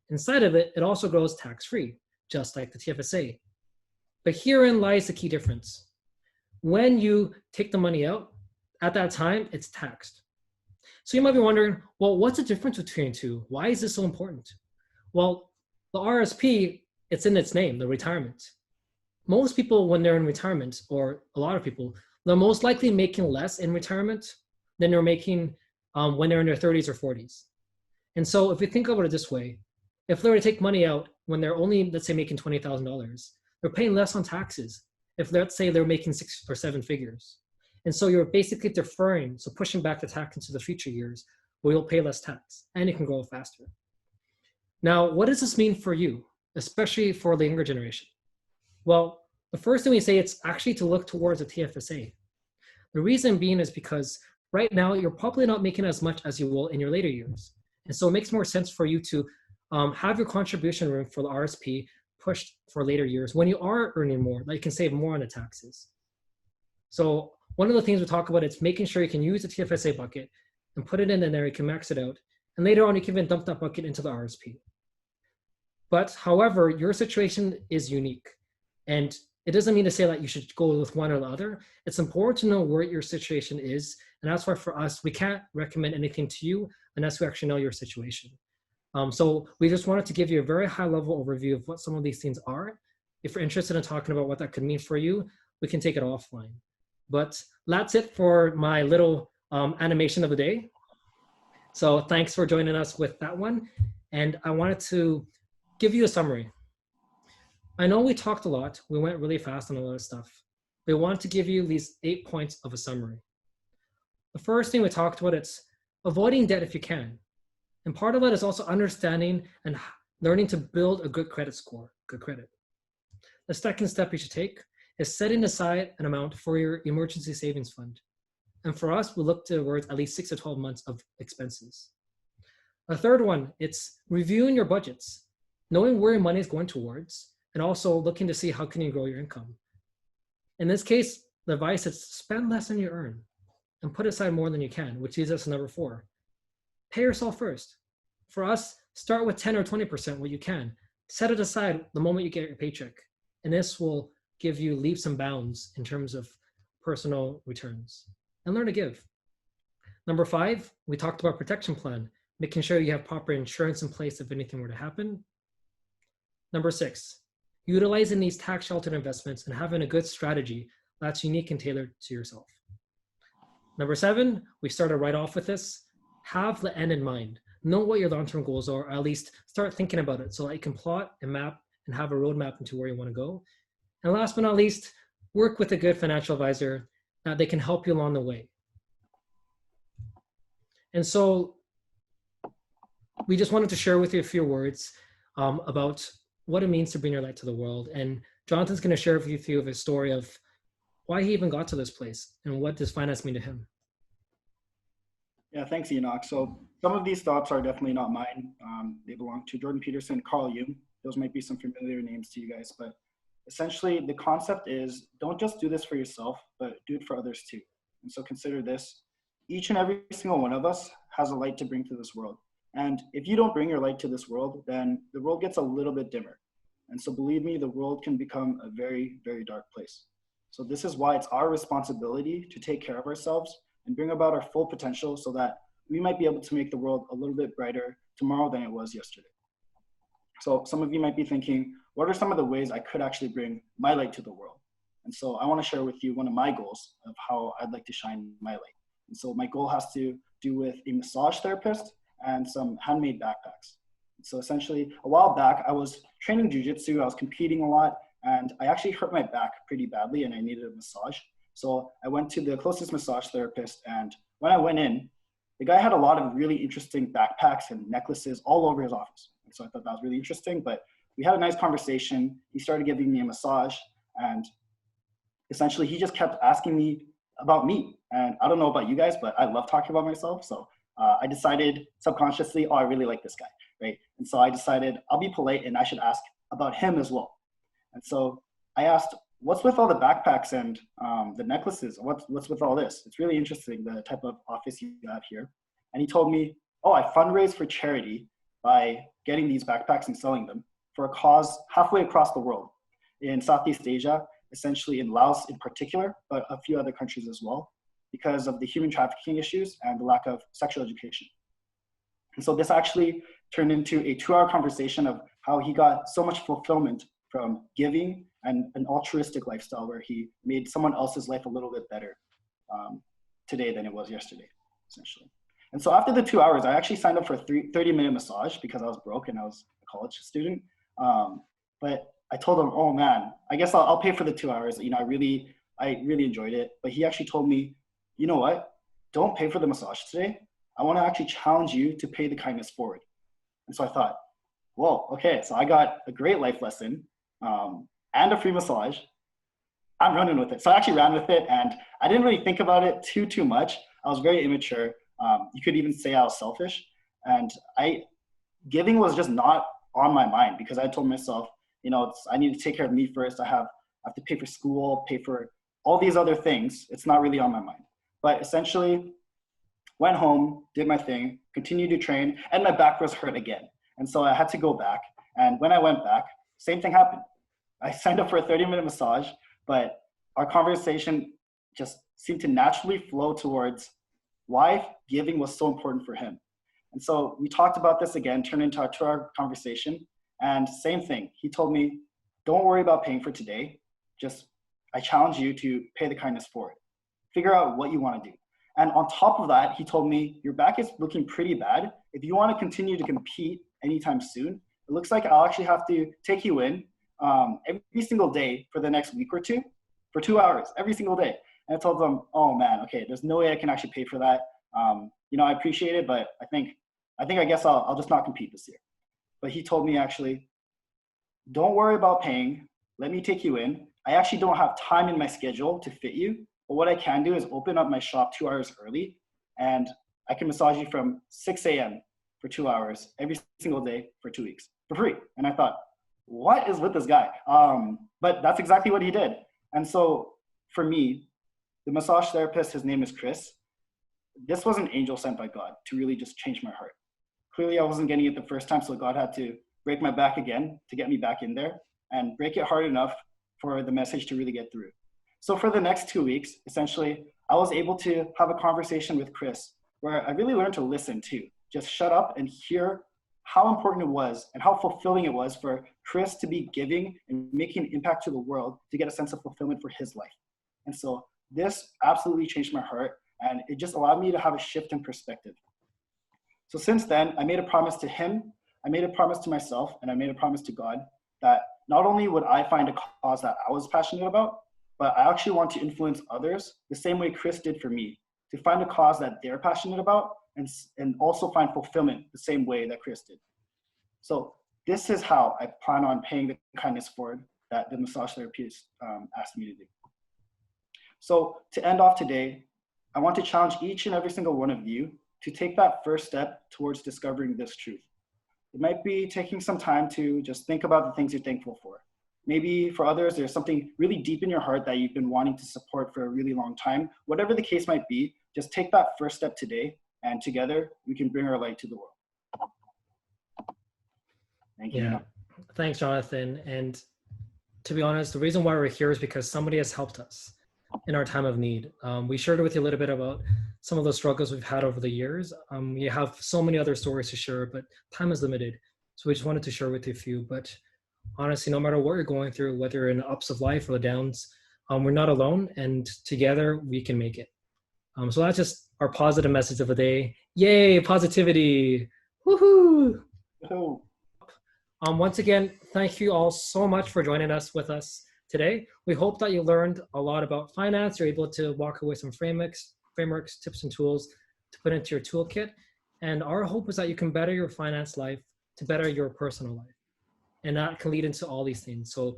Inside of it, it also grows tax-free, just like the TFSA. But herein lies the key difference. When you take the money out, at that time, it's taxed. So you might be wondering, well, what's the difference between the two? Why is this so important? Well, the RSP, it's in its name, the retirement. Most people, when they're in retirement, or a lot of people, they're most likely making less in retirement than they're making when they're in their 30s or 40s. And so if you think about it this way, if they were to take money out when they're only, let's say, making $20,000, they're paying less on taxes. If let's say they're making 6 or 7 figures. And so you're basically deferring, so pushing back the tax into the future years where you'll pay less tax and you can grow faster. Now, what does this mean for you, especially for the younger generation? Well, the first thing we say, it's actually to look towards the TFSA. The reason being is because right now you're probably not making as much as you will in your later years. And so it makes more sense for you to have your contribution room for the RSP pushed for later years when you are earning more, that you can save more on the taxes. So one of the things we talk about is making sure you can use the TFSA bucket and put it in there, you can max it out. And later on, you can even dump that bucket into the RSP. But however, your situation is unique. And it doesn't mean to say that you should go with one or the other. It's important to know where your situation is. And that's why for us, we can't recommend anything to you unless we actually know your situation. So we just wanted to give you a very high level overview of what some of these things are. If you're interested in talking about what that could mean for you, we can take it offline. But that's it for my little animation of the day. So thanks for joining us with that one. And I wanted to give you a summary. I know we talked a lot. We went really fast on a lot of stuff. We wanted to give you these 8 points of a summary. The first thing we talked about, it's avoiding debt if you can. And part of that is also understanding and learning to build a good credit score, good credit. The second step you should take is setting aside an amount for your emergency savings fund. And for us, we look towards at least 6 to 12 months of expenses. The third one, it's reviewing your budgets, knowing where your money is going towards, and also looking to see how can you grow your income. In this case, the advice is spend less than you earn and put aside more than you can, which leads us to number 4. Pay yourself first. For us, start with 10 or 20% what you can. Set it aside the moment you get your paycheck. And this will give you leaps and bounds in terms of personal returns. And learn to give. Number 5, we talked about protection plan, making sure you have proper insurance in place if anything were to happen. Number 6, utilizing these tax sheltered investments and having a good strategy that's unique and tailored to yourself. Number 7, we started right off with this. Have the end in mind. Know what your long-term goals are, or at least start thinking about it so that you can plot and map and have a roadmap into where you want to go. And last but not least, work with a good financial advisor that they can help you along the way. And so we just wanted to share with you a few words about what it means to bring your light to the world. And Jonathan's going to share with you a story of why he even got to this place and what does finance mean to him. Yeah, thanks, Enoch. So some of these thoughts are definitely not mine. They belong to Jordan Peterson, Carl Jung. Those might be some familiar names to you guys, but essentially the concept is don't just do this for yourself, but do it for others too. And so consider this. Each and every single one of us has a light to bring to this world. And if you don't bring your light to this world, then the world gets a little bit dimmer. And so believe me, the world can become a very, very dark place. So this is why it's our responsibility to take care of ourselves and bring about our full potential so that we might be able to make the world a little bit brighter tomorrow than it was yesterday. So some of you might be thinking, what are some of the ways I could actually bring my light to the world? And so I want to share with you one of my goals of how I'd like to shine my light. And so my goal has to do with a massage therapist and some handmade backpacks. So essentially, a while back, I was training jiu-jitsu, I was competing a lot, and I actually hurt my back pretty badly and I needed a massage. So I went to the closest massage therapist, and when I went in, the guy had a lot of really interesting backpacks and necklaces all over his office. And so I thought that was really interesting, but we had a nice conversation. He started giving me a massage, and essentially he just kept asking me about me. And I don't know about you guys, but I love talking about myself. So I decided subconsciously, oh, I really like this guy, right? And so I decided I'll be polite and I should ask about him as well. And so I asked, what's with all the backpacks and the necklaces? What's with all this? It's really interesting, the type of office you have here. And he told me, oh, I fundraise for charity by getting these backpacks and selling them for a cause halfway across the world in Southeast Asia, essentially in Laos in particular, but a few other countries as well, because of the human trafficking issues and the lack of sexual education. And so this actually turned into a 2-hour conversation of how he got so much fulfillment from giving and an altruistic lifestyle where he made someone else's life a little bit better today than it was yesterday, essentially. And so after the 2 hours, I actually signed up for a 30-minute massage because I was broke and I was a college student. But I told him, oh man, I guess I'll pay for the 2 hours. You know, I really I really enjoyed it. But he actually told me, you know what? Don't pay for the massage today. I want to actually challenge you to pay the kindness forward. And so I thought, whoa, okay. So I got a great life lesson and a free massage. I'm running with it. So I actually ran with it, and I didn't really think about it too much. I was very immature. You could even say I was selfish, and giving was just not on my mind because I told myself, I need to take care of me first. I have to pay for school, pay for all these other things. It's not really on my mind. But essentially, went home, did my thing, continued to train, and my back was hurt again. And so I had to go back. And when I went back, same thing happened. I signed up for a 30-minute massage, but our conversation just seemed to naturally flow towards why giving was so important for him. And so we talked about this again, turned into our conversation, and same thing. He told me, don't worry about paying for today. I challenge you to pay the kindness forward. Figure out what you want to do. And on top of that, he told me, your back is looking pretty bad. If you want to continue to compete anytime soon, it looks like I'll actually have to take you in every single day for the next week or two, for 2 hours, every single day. And I told them, oh man, okay, there's no way I can actually pay for that. I appreciate it, but I guess I'll just not compete this year. But he told me actually, don't worry about paying. Let me take you in. I actually don't have time in my schedule to fit you. But what I can do is open up my shop 2 hours early, and I can massage you from 6 a.m. for 2 hours every single day for 2 weeks for free. And I thought, what is with this guy? But that's exactly what he did. And so for me, the massage therapist, his name is Chris. This was an angel sent by God to really just change my heart. Clearly, I wasn't getting it the first time, so God had to break my back again to get me back in there and break it hard enough for the message to really get through. So for the next 2 weeks, essentially, I was able to have a conversation with Chris where I really learned to listen too. Just shut up and hear how important it was and how fulfilling it was for Chris to be giving and making an impact to the world to get a sense of fulfillment for his life. And so this absolutely changed my heart, and it just allowed me to have a shift in perspective. So since then, I made a promise to him, I made a promise to myself, and I made a promise to God that not only would I find a cause that I was passionate about, but I actually want to influence others the same way Chris did for me, to find a cause that they're passionate about and also find fulfillment the same way that Chris did. So this is how I plan on paying the kindness forward that the massage therapist asked me to do. So to end off today, I want to challenge each and every single one of you to take that first step towards discovering this truth. It might be taking some time to just think about the things you're thankful for. Maybe for others, there's something really deep in your heart that you've been wanting to support for a really long time. Whatever the case might be, just take that first step today, and together we can bring our light to the world. Thank you. Yeah, thanks, Jonathan. And to be honest, the reason why we're here is because somebody has helped us in our time of need. We shared with you a little bit about some of the struggles we've had over the years. We have so many other stories to share, but time is limited. So we just wanted to share with you a few. But honestly, no matter what you're going through, whether in the ups of life or the downs, we're not alone, and together we can make it. So that's just our positive message of the day. Yay, positivity. Woohoo! Oh. Once again, thank you all so much for joining us today. We hope that you learned a lot about finance. You're able to walk away some frameworks, tips, and tools to put into your toolkit. And our hope is that you can better your finance life to better your personal life. And that can lead into all these things. So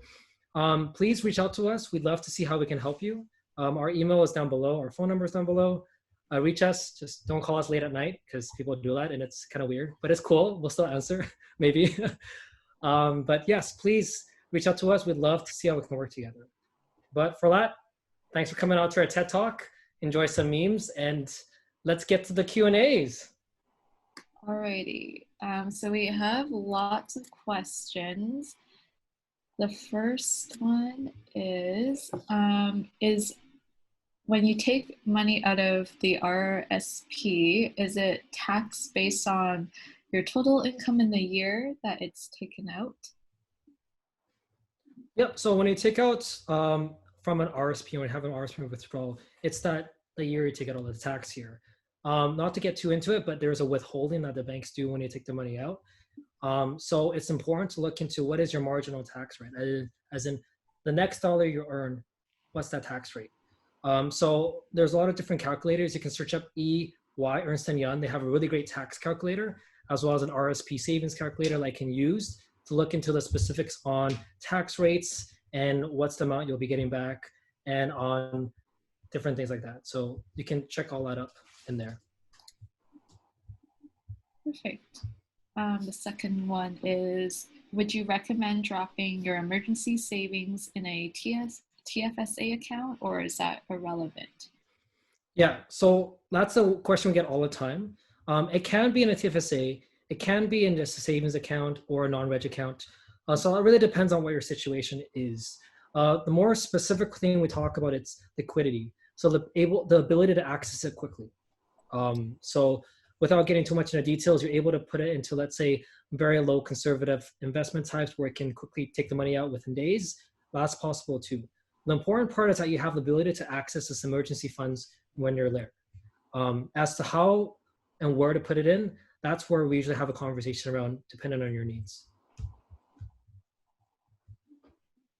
please reach out to us. We'd love to see how we can help you. Our email is down below. Our phone number is down below. Reach us. Just don't call us late at night because people do that and it's kind of weird, but it's cool. We'll still answer, maybe. But yes, please reach out to us. We'd love to see how we can work together. But for that, thanks for coming out to our TED Talk. Enjoy some memes and let's get to the Q&As. Alrighty, so we have lots of questions. The first one is when you take money out of the RRSP, is it taxed based on your total income in the year that it's taken out? Yep, so when you take out from an RSP, when you have an RSP withdrawal, it's the year you take out all the tax year. Not to get too into it, but there's a withholding that the banks do when you take the money out. So it's important to look into what is your marginal tax rate, as in the next dollar you earn, what's that tax rate? So there's a lot of different calculators. You can search up EY, Ernst & Young. They have a really great tax calculator, as well as an RRSP savings calculator that I can use to look into the specifics on tax rates and what's the amount you'll be getting back and on different things like that. So you can check all that up in there. Perfect. The second one is, would you recommend dropping your emergency savings in a TFSA account, or is that irrelevant? Yeah, so that's a question we get all the time. It can be in a TFSA, it can be in just a savings account or a non-reg account. So it really depends on what your situation is. The more specific thing we talk about, it's liquidity. So the ability to access it quickly. So without getting too much into details, you're able to put it into, let's say, very low conservative investment types where it can quickly take the money out within days. That's possible too. The important part is that you have the ability to access this emergency funds when you're there. As to how and where to put it in, that's where we usually have a conversation around, depending on your needs.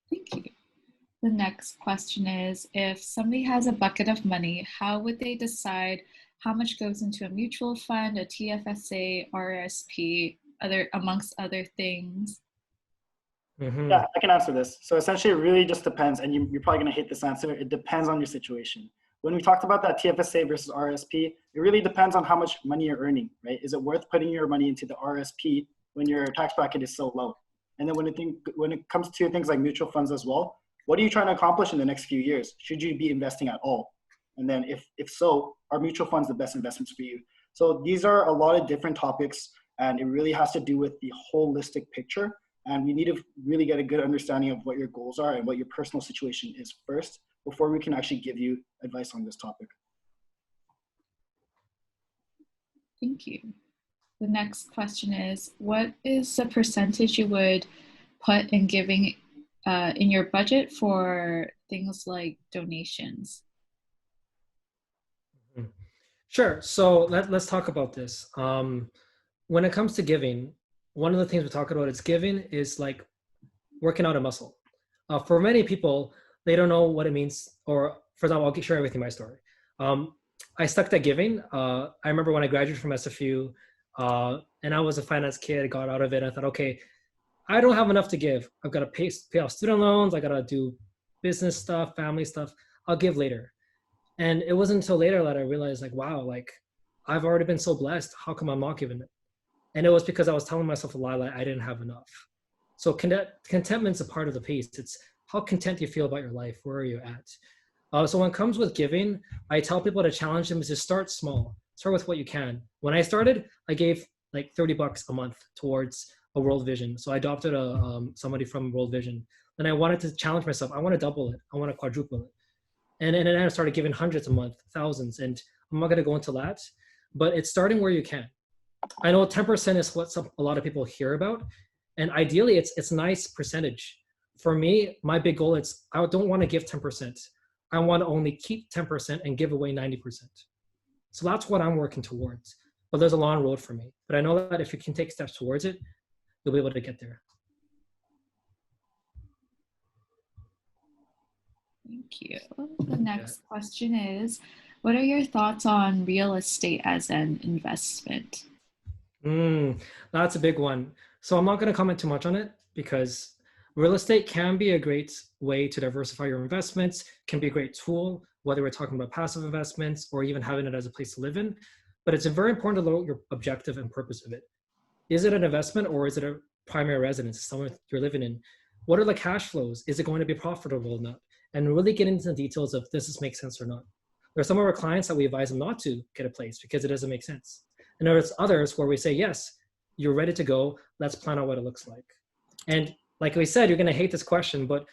Thank you. The next question is, if somebody has a bucket of money, how would they decide how much goes into a mutual fund, a TFSA, RRSP, amongst other things? Mm-hmm. Yeah, I can answer this. So essentially, it really just depends, and you're probably going to hate this answer. It depends on your situation. When we talked about that TFSA versus RRSP, it really depends on how much money you're earning, right? Is it worth putting your money into the RRSP when your tax bracket is so low? And then when it comes to things like mutual funds as well, what are you trying to accomplish in the next few years? Should you be investing at all? And then if so, are mutual funds the best investments for you? So these are a lot of different topics, and it really has to do with the holistic picture. And we need to really get a good understanding of what your goals are and what your personal situation is first, before we can actually give you advice on this topic. Thank you. The next question is, what is the percentage you would put in giving in your budget for things like donations? Sure. So let's talk about this. When it comes to giving, one of the things we talk about is giving is like working out a muscle. For many people, they don't know what it means. Or for example, I'll share everything my story. I stuck at giving. I remember when I graduated from SFU, and I was a finance kid, got out of it. I thought, okay, I don't have enough to give. I've got to pay off student loans. I got to do business stuff, family stuff. I'll give later. And it wasn't until later that I realized, like, wow, like I've already been so blessed. How come I'm not giving it? And it was because I was telling myself a lie that I didn't have enough. So contentment's a part of the piece. It's how content you feel about your life. Where are you at? So when it comes with giving, I tell people to challenge them is to start small. Start with what you can. When I started, I gave like $30 a month towards a World Vision. So I adopted somebody from World Vision. Then I wanted to challenge myself. I want to double it. I want to quadruple it. And then I started giving hundreds a month, thousands. And I'm not going to go into that, but it's starting where you can. I know 10% is what a lot of people hear about. And ideally, it's a nice percentage. For me, my big goal is I don't want to give 10%. I want to only keep 10% and give away 90%. So that's what I'm working towards. But there's a long road for me. But I know that if you can take steps towards it, you'll be able to get there. Thank you. The next question is, what are your thoughts on real estate as an investment? That's a big one. So I'm not going to comment too much on it because real estate can be a great way to diversify your investments, can be a great tool, whether we're talking about passive investments or even having it as a place to live in. But it's very important to know your objective and purpose of it. Is it an investment or is it a primary residence, somewhere you're living in? What are the cash flows? Is it going to be profitable or not? And really get into the details of does this make sense or not. There are some of our clients that we advise them not to get a place because it doesn't make sense. And there's others where we say, yes, you're ready to go. Let's plan out what it looks like. And like we said, you're going to hate this question, but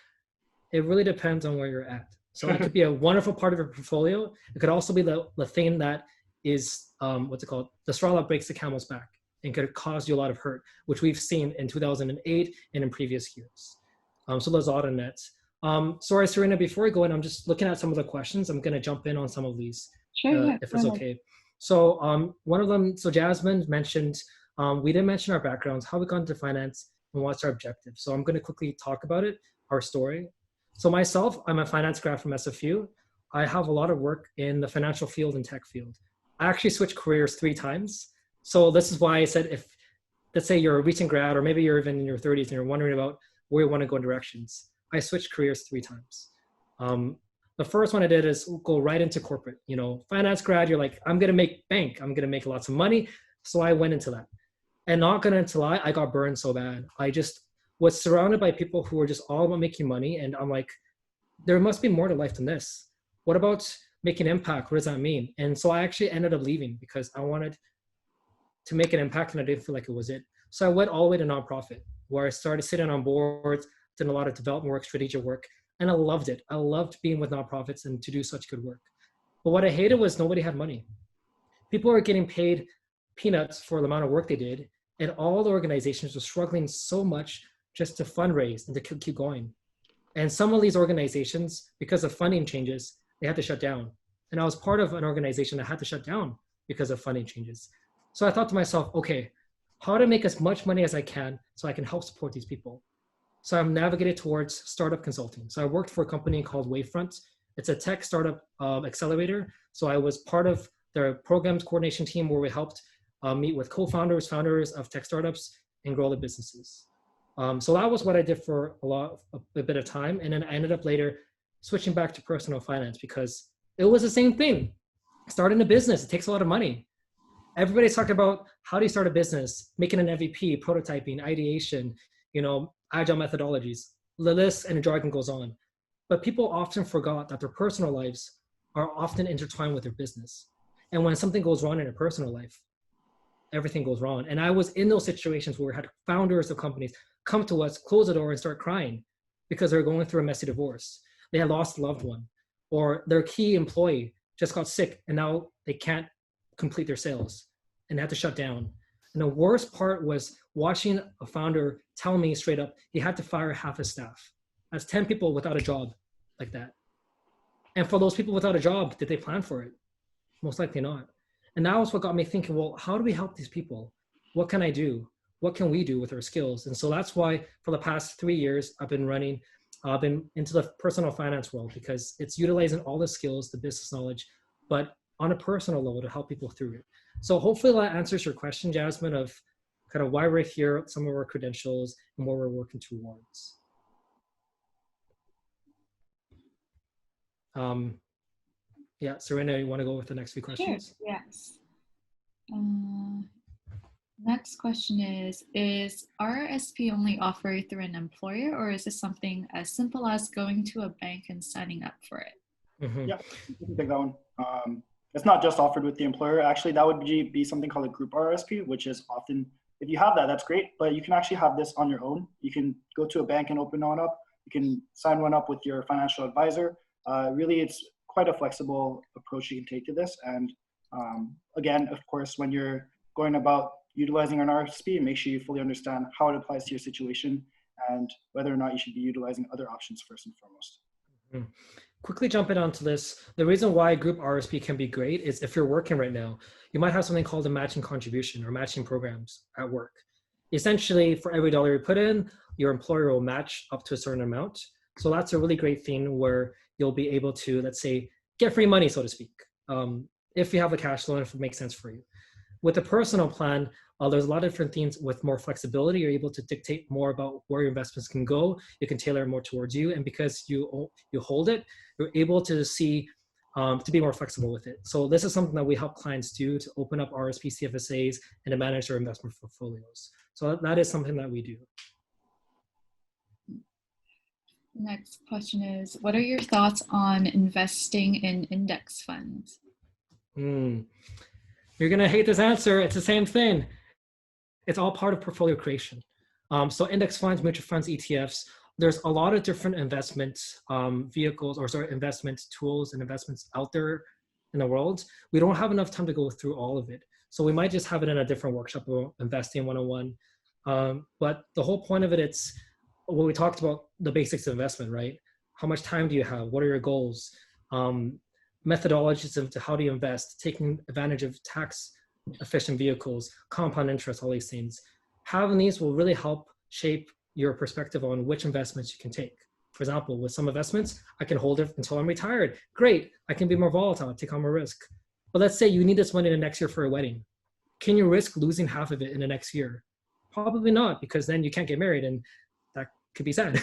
it really depends on where you're at. So it could be a wonderful part of your portfolio. It could also be the thing that is, what's it called? The straw that breaks the camel's back and could cause you a lot of hurt, which we've seen in 2008 and in previous years. So those auto nets. Sorry, Serena, before we go in, I'm just looking at some of the questions. I'm going to jump in on some of these, if it's okay. So one of them, so Jasmine mentioned, we didn't mention our backgrounds, how we got into finance, and what's our objective. So I'm going to quickly talk about it, our story. So myself, I'm a finance grad from SFU. I have a lot of work in the financial field and tech field. I actually switched careers 3 times. So this is why I said, if let's say you're a recent grad, or maybe you're even in your 30s and you're wondering about where you want to go in directions, I switched careers 3 times. The first one I did is go right into corporate. You know, finance grad, you're like, I'm going to make bank. I'm going to make lots of money. So I went into that. And not going to lie, I got burned so bad. I just was surrounded by people who were just all about making money. And I'm like, there must be more to life than this. What about making impact? What does that mean? And so I actually ended up leaving because I wanted to make an impact and I didn't feel like it was it. So I went all the way to nonprofit, where I started sitting on boards, did a lot of development work, strategic work, and I loved it. I loved being with nonprofits and to do such good work. But what I hated was nobody had money. People were getting paid peanuts for the amount of work they did, and all the organizations were struggling so much just to fundraise and to keep going. And some of these organizations, because of funding changes, they had to shut down. And I was part of an organization that had to shut down because of funding changes. So I thought to myself, okay, how to make as much money as I can so I can help support these people. So I'm navigated towards startup consulting. So I worked for a company called Wavefront. It's a tech startup accelerator. So I was part of their programs coordination team, where we helped meet with co-founders, founders of tech startups, and grow the businesses. So that was what I did for a bit of time. And then I ended up later switching back to personal finance because it was the same thing. Starting a business, it takes a lot of money. Everybody's talking about how do you start a business, making an MVP, prototyping, ideation, you know, agile methodologies. The list and the jargon goes on. But people often forgot that their personal lives are often intertwined with their business. And when something goes wrong in their personal life, everything goes wrong. And I was in those situations where we had founders of companies come to us, close the door, and start crying because they're going through a messy divorce. They had lost a loved one, or their key employee just got sick and now they can't complete their sales and had to shut down. And the worst part was watching a founder tell me straight up he had to fire half his staff. That's 10 people without a job like that. And for those people without a job, did they plan for it? Most likely not. And that was what got me thinking, well, how do we help these people? What can I do? What can we do with our skills? And so that's why for the past 3 years, I've been into the personal finance world, because it's utilizing all the skills, the business knowledge, but on a personal level to help people through it. So hopefully that answers your question, Jasmine, of kind of why we're here, some of our credentials, and what we're working towards. Yeah, Serena, you want to go with the next few questions? Sure, yes. Next question is RRSP only offered through an employer, or is this something as simple as going to a bank and signing up for it? Mm-hmm. Yeah, you can take that one. It's not just offered with the employer. Actually, that would be something called a group RRSP, which is often, if you have that, that's great, but you can actually have this on your own. You can go to a bank and open one up. You can sign one up with your financial advisor. Really, it's quite a flexible approach you can take to this. And again, of course, when you're going about utilizing an RRSP, make sure you fully understand how it applies to your situation and whether or not you should be utilizing other options first and foremost. Mm-hmm. Quickly jumping onto this, the reason why group RRSP can be great is if you're working right now, you might have something called a matching contribution or matching programs at work. Essentially, for every dollar you put in, your employer will match up to a certain amount. So that's a really great thing where you'll be able to, let's say, get free money, so to speak, if you have a cash loan, if it makes sense for you. With a personal plan, there's a lot of different things with more flexibility. You're able to dictate more about where your investments can go. You can tailor more towards you. And because you hold it, you're able to see, to be more flexible with it. So this is something that we help clients do, to open up RRSP TFSAs and to manage their investment portfolios. So that is something that we do. Next question is, what are your thoughts on investing in index funds? You're going to hate this answer. It's the same thing. It's all part of portfolio creation. So index funds, mutual funds, ETFs, there's a lot of different investment vehicles, or sorry, investment tools and investments out there in the world. We don't have enough time to go through all of it. So we might just have it in a different workshop, investing 101. But the whole point of it, it's what we talked about, the basics of investment, right? How much time do you have? What are your goals? Methodologies into how do you invest, taking advantage of tax efficient vehicles, compound interest, all these things. Having these will really help shape your perspective on which investments you can take. For example, with some investments, I can hold it until I'm retired. Great, I can be more volatile, take on more risk. But let's say you need this money in the next year for a wedding. Can you risk losing half of it in the next year? Probably not, because then you can't get married and that could be sad.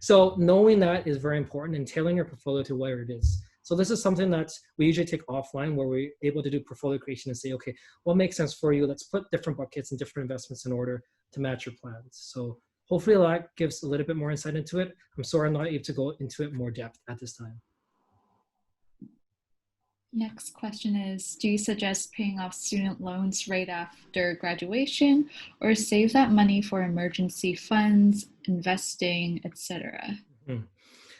So knowing that is very important and tailoring your portfolio to where it is. So this is something that we usually take offline where we're able to do portfolio creation and say, okay, what makes sense for you? Let's put different buckets and different investments in order to match your plans. So hopefully that gives a little bit more insight into it. I'm sorry I'm not able to go into it more depth at this time. Next question is, do you suggest paying off student loans right after graduation or save that money for emergency funds, investing, etc.?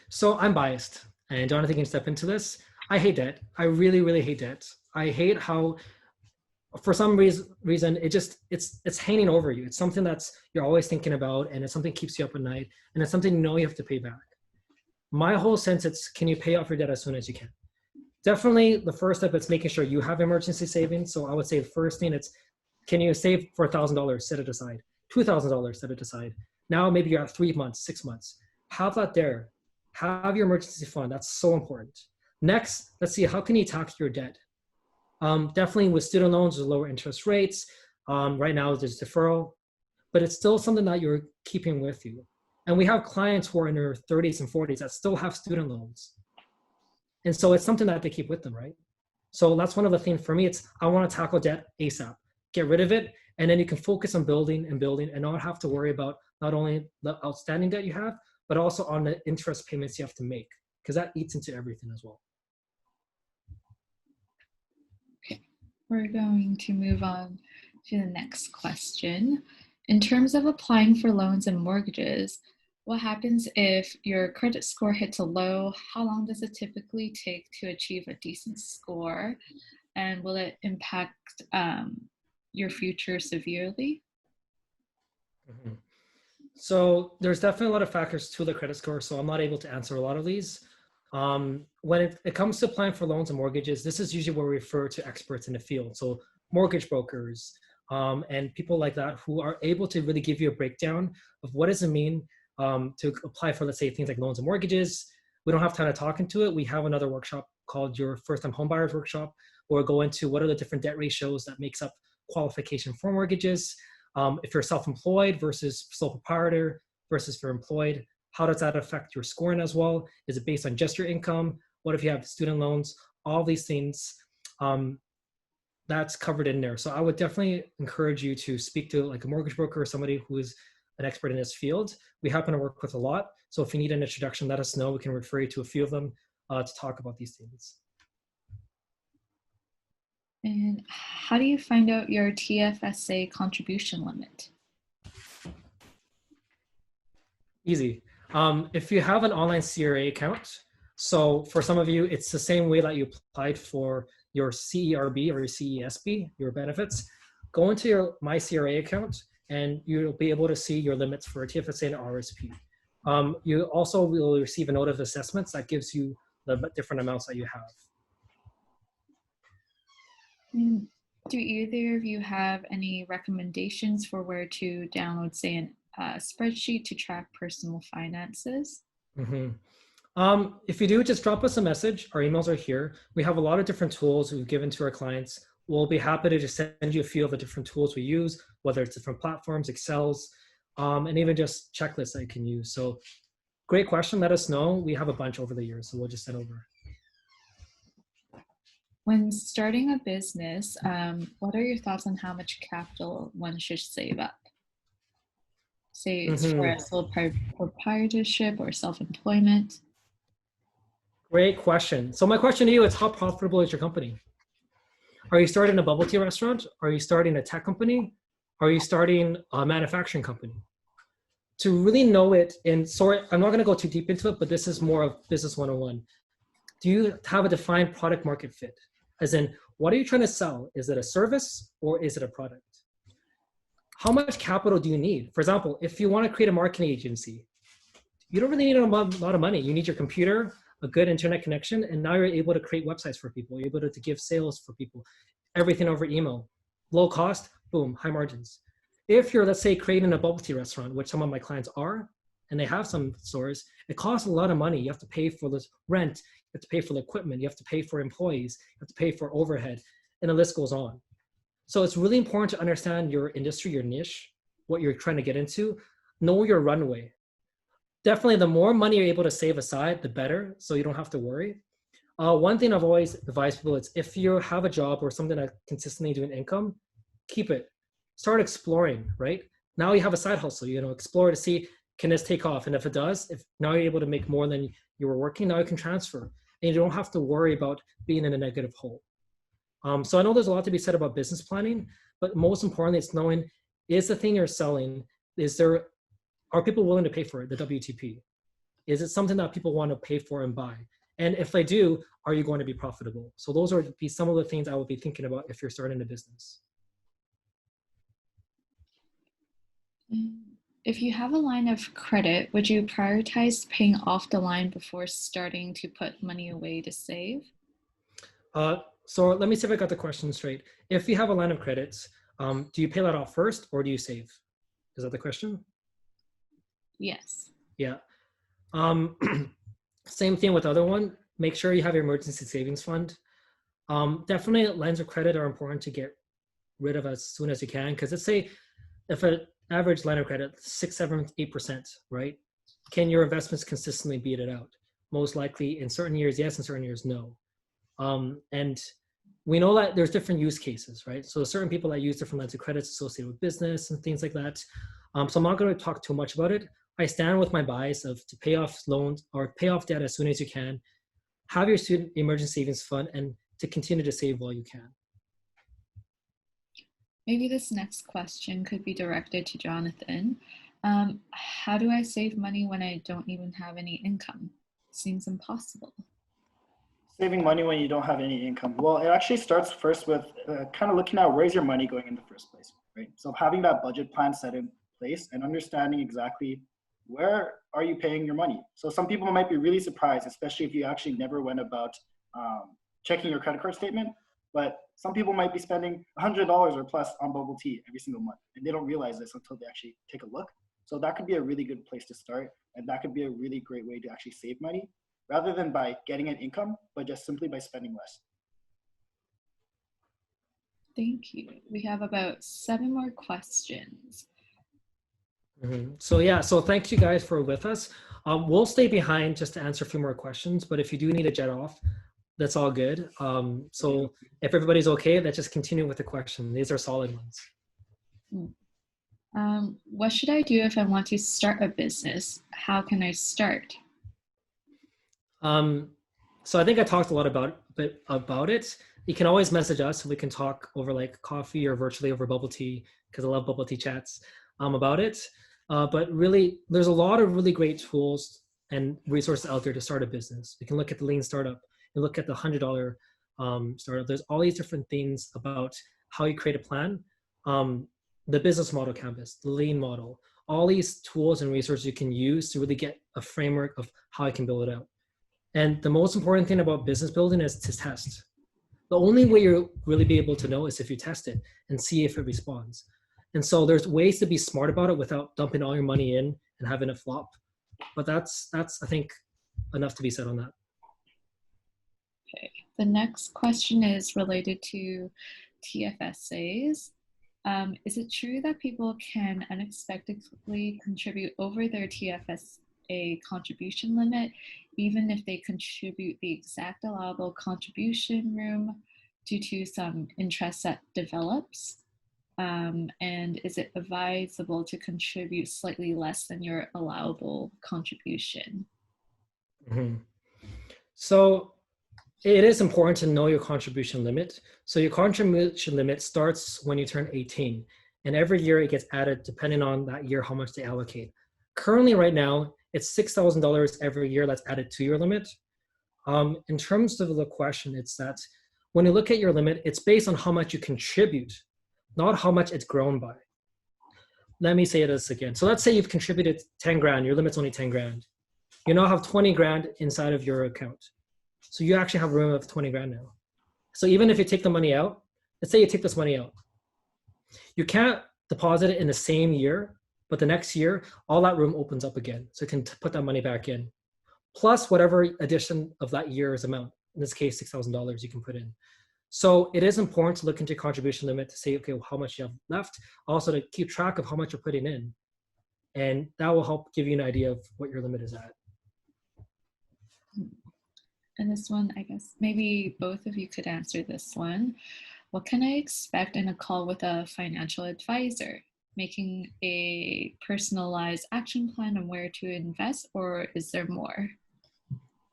So I'm biased, and Jonathan can step into this. I hate debt. I really, really hate debt. I hate how, for some reason, it's hanging over you. It's something that's you're always thinking about, and it's something that keeps you up at night, and it's something you know you have to pay back. My whole sense, it's can you pay off your debt as soon as you can? Definitely the first step is making sure you have emergency savings. So I would say the first thing it's, can you save for $1,000, set it aside, $2,000, set it aside. Now maybe you're at 3 months, 6 months. Have that there. Have your emergency fund. That's so important. Next, let's see, how can you tackle your debt? Definitely with student loans, there's lower interest rates. Right now there's deferral, but it's still something that you're keeping with you. And we have clients who are in their 30s and 40s that still have student loans. And so it's something that they keep with them, right? So that's one of the things for me. It's, I want to tackle debt ASAP, get rid of it. And then you can focus on building and building and not have to worry about not only the outstanding debt you have, but also on the interest payments you have to make, because that eats into everything as well. Okay, we're going to move on to the next question. In terms of applying for loans and mortgages, what happens if your credit score hits a low? How long does it typically take to achieve a decent score? And will it impact your future severely? Mm-hmm. So there's definitely a lot of factors to the credit score, so I'm not able to answer a lot of these. When it comes to applying for loans and mortgages, this is usually where we refer to experts in the field. So mortgage brokers and people like that who are able to really give you a breakdown of what does it mean to apply for, let's say, things like loans and mortgages. We don't have time to talk into it. We have another workshop called your first-time homebuyers workshop, where we'll go into what are the different debt ratios that makes up qualification for mortgages. If you're self-employed versus sole proprietor versus if you're employed, how does that affect your scoring as well? Is it based on just your income? What if you have student loans? All these things, that's covered in there. So I would definitely encourage you to speak to like a mortgage broker or somebody who is an expert in this field. We happen to work with a lot. So if you need an introduction, let us know. We can refer you to a few of them to talk about these things. And how do you find out your TFSA contribution limit? Easy. If you have an online CRA account, so for some of you, it's the same way that you applied for your CERB or your CESB, your benefits. Go into your My CRA account and you'll be able to see your limits for TFSA and RRSP. You also will receive a note of assessments that gives you the different amounts that you have. Do either of you have any recommendations for where to download, say, a spreadsheet to track personal finances? Mm-hmm. If you do, just drop us a message. Our emails are here. We have a lot of different tools we've given to our clients. We'll be happy to just send you a few of the different tools we use, whether it's different platforms, Excels, and even just checklists that you can use. So great question. Let us know. We have a bunch over the years, so we'll just send over. When starting a business, what are your thoughts on how much capital one should save up? Say it's for a sole proprietorship or self-employment. Great question. So my question to you is, how profitable is your company? Are you starting a bubble tea restaurant? Are you starting a tech company? Are you starting a manufacturing company? To really know it, and sorry, I'm not going to go too deep into it, but this is more of business 101. Do you have a defined product market fit? As in, what are you trying to sell? Is it a service or is it a product? How much capital do you need? For example, if you want to create a marketing agency, you don't really need a lot of money. You need your computer, a good internet connection, and now you're able to create websites for people. You're able to give sales for people, everything over email. Low cost, boom, high margins. If you're, let's say, creating a bubble tea restaurant, which some of my clients are, and they have some stores, it costs a lot of money. You have to pay for this rent, you have to pay for the equipment, you have to pay for employees, you have to pay for overhead, and the list goes on. So it's really important to understand your industry, your niche, what you're trying to get into, know your runway. Definitely the more money you're able to save aside, the better, so you don't have to worry. One thing I've always advised people is if you have a job or something that consistently doing income, keep it. Start exploring, right? Now you have a side hustle, explore to see, can this take off? And if it does, if now you're able to make more than you were working, now you can transfer. And you don't have to worry about being in a negative hole. So I know there's a lot to be said about business planning, but most importantly, it's knowing, is the thing you're selling, are people willing to pay for it, the WTP? Is it something that people want to pay for and buy? And if they do, are you going to be profitable? So those are be some of the things I would be thinking about if you're starting a business. If you have a line of credit, would you prioritize paying off the line before starting to put money away to save? So let me see if I got the question straight. If you have a line of credits, do you pay that off first or do you save? Is that the question? Yes. Yeah. Same thing with the other one. Make sure you have your emergency savings fund. Definitely lines of credit are important to get rid of as soon as you can. Because let's say if an average line of credit, 6, 7, 8%, right? Can your investments consistently beat it out? Most likely in certain years, yes, in certain years, no. And we know that there's different use cases, right? So certain people that use different lines of credits associated with business and things like that. So I'm not going to talk too much about it. I stand with my bias of to pay off loans or pay off debt as soon as you can, have your student emergency savings fund, and to continue to save while you can. Maybe this next question could be directed to Jonathan. How do I save money when I don't even have any income? Seems impossible. Saving money when you don't have any income. Well, it actually starts first with kind of looking at where's your money going in the first place, right? So having that budget plan set in place and understanding exactly where are you paying your money. So some people might be really surprised, especially if you actually never went about checking your credit card statement. But some people might be spending $100 or plus on bubble tea every single month, and they don't realize this until they actually take a look. So that could be a really good place to start, and that could be a really great way to actually save money, rather than by getting an income, but just simply by spending less. Thank you. We have about 7 more questions. So thank you guys for with us. We'll stay behind just to answer a few more questions, but if you do need to jet off, that's all good. So if everybody's okay, let's just continue with the question. These are solid ones. What should I do if I want to start a business? How can I start? So I think I talked a lot about it. You can always message us. We can talk over like coffee or virtually over bubble tea, because I love bubble tea chats about it. But really, there's a lot of really great tools and resources out there to start a business. We can look at the lean startup and look at the $100 startup. There's all these different things about how you create a plan. The business model canvas, the lean model, all these tools and resources you can use to really get a framework of how you can build it out. And the most important thing about business building is to test. The only way you'll really be able to know is if you test it and see if it responds. And so there's ways to be smart about it without dumping all your money in and having it flop. But that's I think, enough to be said on that. Okay. The next question is related to TFSAs. Is it true that people can unexpectedly contribute over their TFSA contribution limit, even if they contribute the exact allowable contribution room due to some interest that develops? And is it advisable to contribute slightly less than your allowable contribution? So it is important to know your contribution limit. So your contribution limit starts when you turn 18, and every year it gets added depending on that year how much they allocate. Currently, right now, it's $6,000 every year that's added to your limit. In terms of the question, it's that when you look at your limit, it's based on how much you contribute, not how much it's grown by. Let me say this again. So let's say you've contributed 10 grand, your limit's only 10 grand. You now have 20 grand inside of your account. So you actually have room of 20 grand now. So even if you take the money out, let's say you take this money out, you can't deposit it in the same year but the next year, all that room opens up again. So you can put that money back in, plus whatever addition of that year's amount. In this case, $6,000 you can put in. So it is important to look into your contribution limit to say, okay, well, how much you have left, also to keep track of how much you're putting in. And that will help give you an idea of what your limit is at. And this one, I guess maybe both of you could answer this one. What can I expect in a call with a financial advisor? Making a personalized action plan on where to invest, or is there more?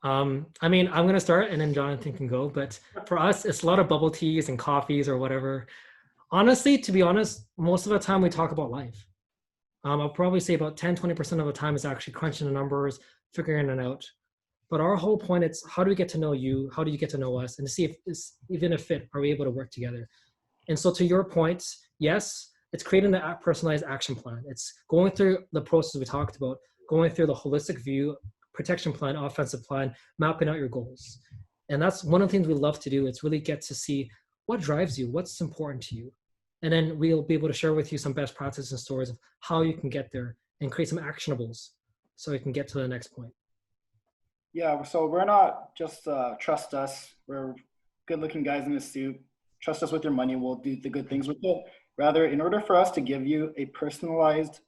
I mean, I'm going to start and then Jonathan can go, but for us, it's a lot of bubble teas and coffees or whatever. Honestly, to be honest, most of the time we talk about life. I'll probably say about 10-20% of the time is actually crunching the numbers, figuring it out. But our whole point is, how do we get to know you? How do you get to know us? And to see if it's even a fit, are we able to work together? And so to your point, yes, it's creating a personalized action plan. It's going through the process we talked about, going through the holistic view, protection plan, offensive plan, mapping out your goals. And that's one of the things we love to do. It's really get to see what drives you, what's important to you. And then we'll be able to share with you some best practices and stories of how you can get there and create some actionables so you can get to the next point. Yeah, so we're not just trust us. We're good-looking guys in a suit. Trust us with your money. We'll do the good things with it. Rather, in order for us to give you a personalized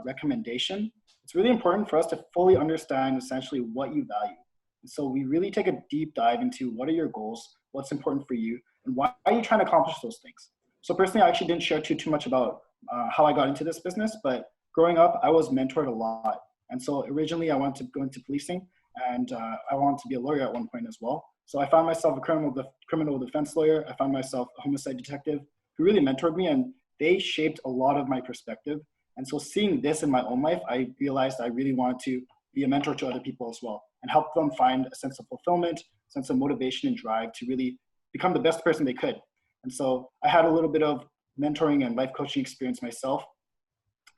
recommendation, it's really important for us to fully understand essentially what you value. And so we really take a deep dive into what are your goals, what's important for you, and why are you trying to accomplish those things. So personally, I actually didn't share too much about how I got into this business, but growing up, I was mentored a lot. And so originally I wanted to go into policing, and I wanted to be a lawyer at one point as well. So I found myself a criminal defense lawyer. I found myself a homicide detective who really mentored me, and they shaped a lot of my perspective. And so seeing this in my own life, I realized I really wanted to be a mentor to other people as well and help them find a sense of fulfillment, sense of motivation and drive to really become the best person they could. And so I had a little bit of mentoring and life coaching experience myself.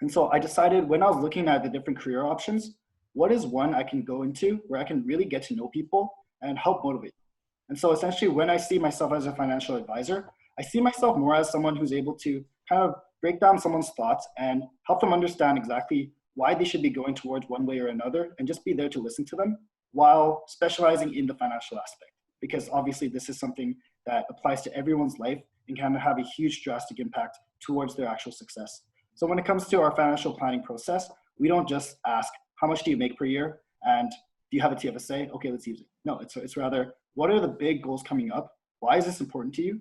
And so I decided when I was looking at the different career options, what is one I can go into where I can really get to know people and help motivate them? And so essentially when I see myself as a financial advisor, I see myself more as someone who's able to kind of break down someone's thoughts and help them understand exactly why they should be going towards one way or another, and just be there to listen to them while specializing in the financial aspect. Because obviously this is something that applies to everyone's life and can have a huge drastic impact towards their actual success. So when it comes to our financial planning process, we don't just ask, how much do you make per year? And do you have a TFSA? Okay, let's use it. No, it's rather, what are the big goals coming up? Why is this important to you?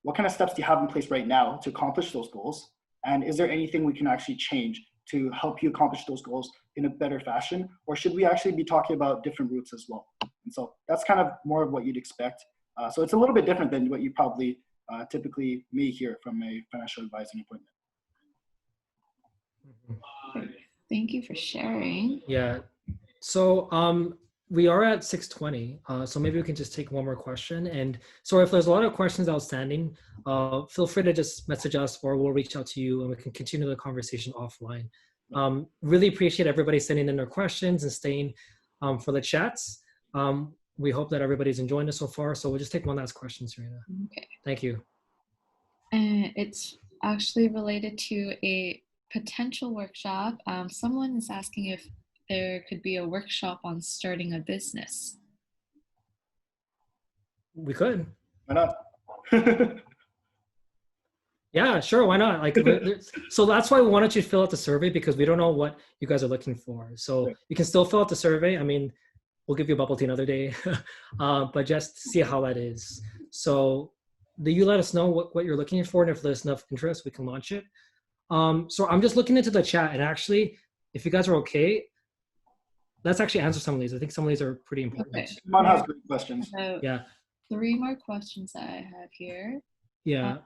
What kind of steps do you have in place right now to accomplish those goals? And is there anything we can actually change to help you accomplish those goals in a better fashion? Or should we actually be talking about different routes as well? And so that's kind of more of what you'd expect. So it's a little bit different than what you probably typically may hear from a financial advising appointment. Thank you for sharing. Yeah. So we are at 6:20. So maybe we can just take one more question. And so if there's a lot of questions outstanding, feel free to just message us or we'll reach out to you and we can continue the conversation offline. Really appreciate everybody sending in their questions and staying for the chats. We hope that everybody's enjoying this so far. So we'll just take one last question, Serena. Okay. Thank you. And it's actually related to a potential workshop. Someone is asking if there could be a workshop on starting a business. We could. Why not? Yeah, sure. Why not? Like, so that's why we wanted you to fill out the survey, because we don't know what you guys are looking for. So you can still fill out the survey. I mean, we'll give you a bubble tea another day, but just see how that is. So you let us know what you're looking for, and if there's enough interest, we can launch it. So I'm just looking into the chat, and actually, if you guys are okay, let's actually answer some of these. I think some of these are pretty important. Okay. Simon has great questions. So Yeah. 3 more questions that I have here. Yeah.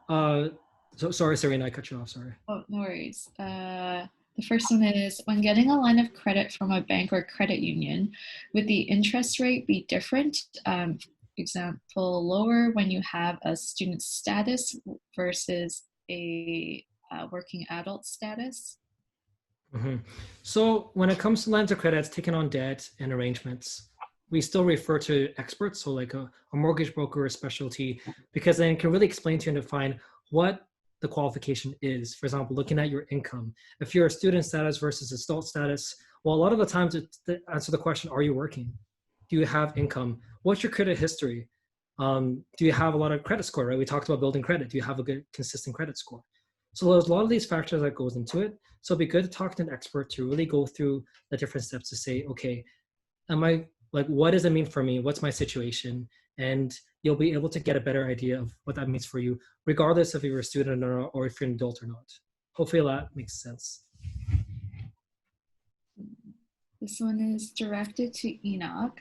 So sorry, Serena, I cut you off. Sorry. Oh, no worries. The first one is, when getting a line of credit from a bank or credit union, would the interest rate be different? Example, lower when you have a student status versus a working adult status? Mm-hmm. So when it comes to lines of credits, taking on debt and arrangements, we still refer to experts, so like a mortgage broker or specialty, because then it can really explain to you and define what the qualification is. For example, looking at your income. If you're a student status versus adult status, well, a lot of the times to answer the question, are you working? Do you have income? What's your credit history? Do you have a lot of credit score, right? We talked about building credit. Do you have a good, consistent credit score? So there's a lot of these factors that goes into it. So it'd be good to talk to an expert to really go through the different steps to say, okay, what does it mean for me? What's my situation? And you'll be able to get a better idea of what that means for you, regardless if you're a student or if you're an adult or not. Hopefully that makes sense. This one is directed to Enoch.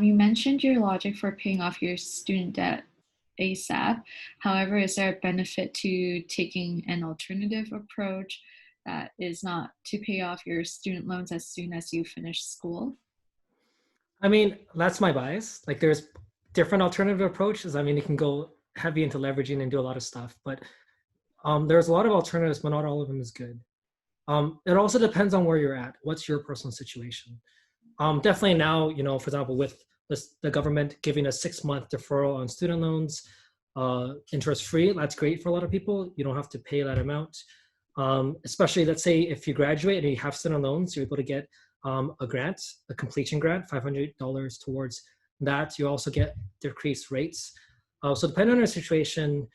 You mentioned your logic for paying off your student debt ASAP. However, is there a benefit to taking an alternative approach that is not to pay off your student loans as soon as you finish school? I mean, that's my bias. Like there's different alternative approaches. I mean, you can go heavy into leveraging and do a lot of stuff, but there's a lot of alternatives, but not all of them is good. It also depends on where you're at. What's your personal situation? Definitely now, for example, with the government giving a 6-month deferral on student loans, interest free, that's great for a lot of people. You don't have to pay that amount. Especially, let's say if you graduate and you have student loans, you're able to get a grant, a completion grant, $500 towards that. You also get decreased rates. So depending on your situation,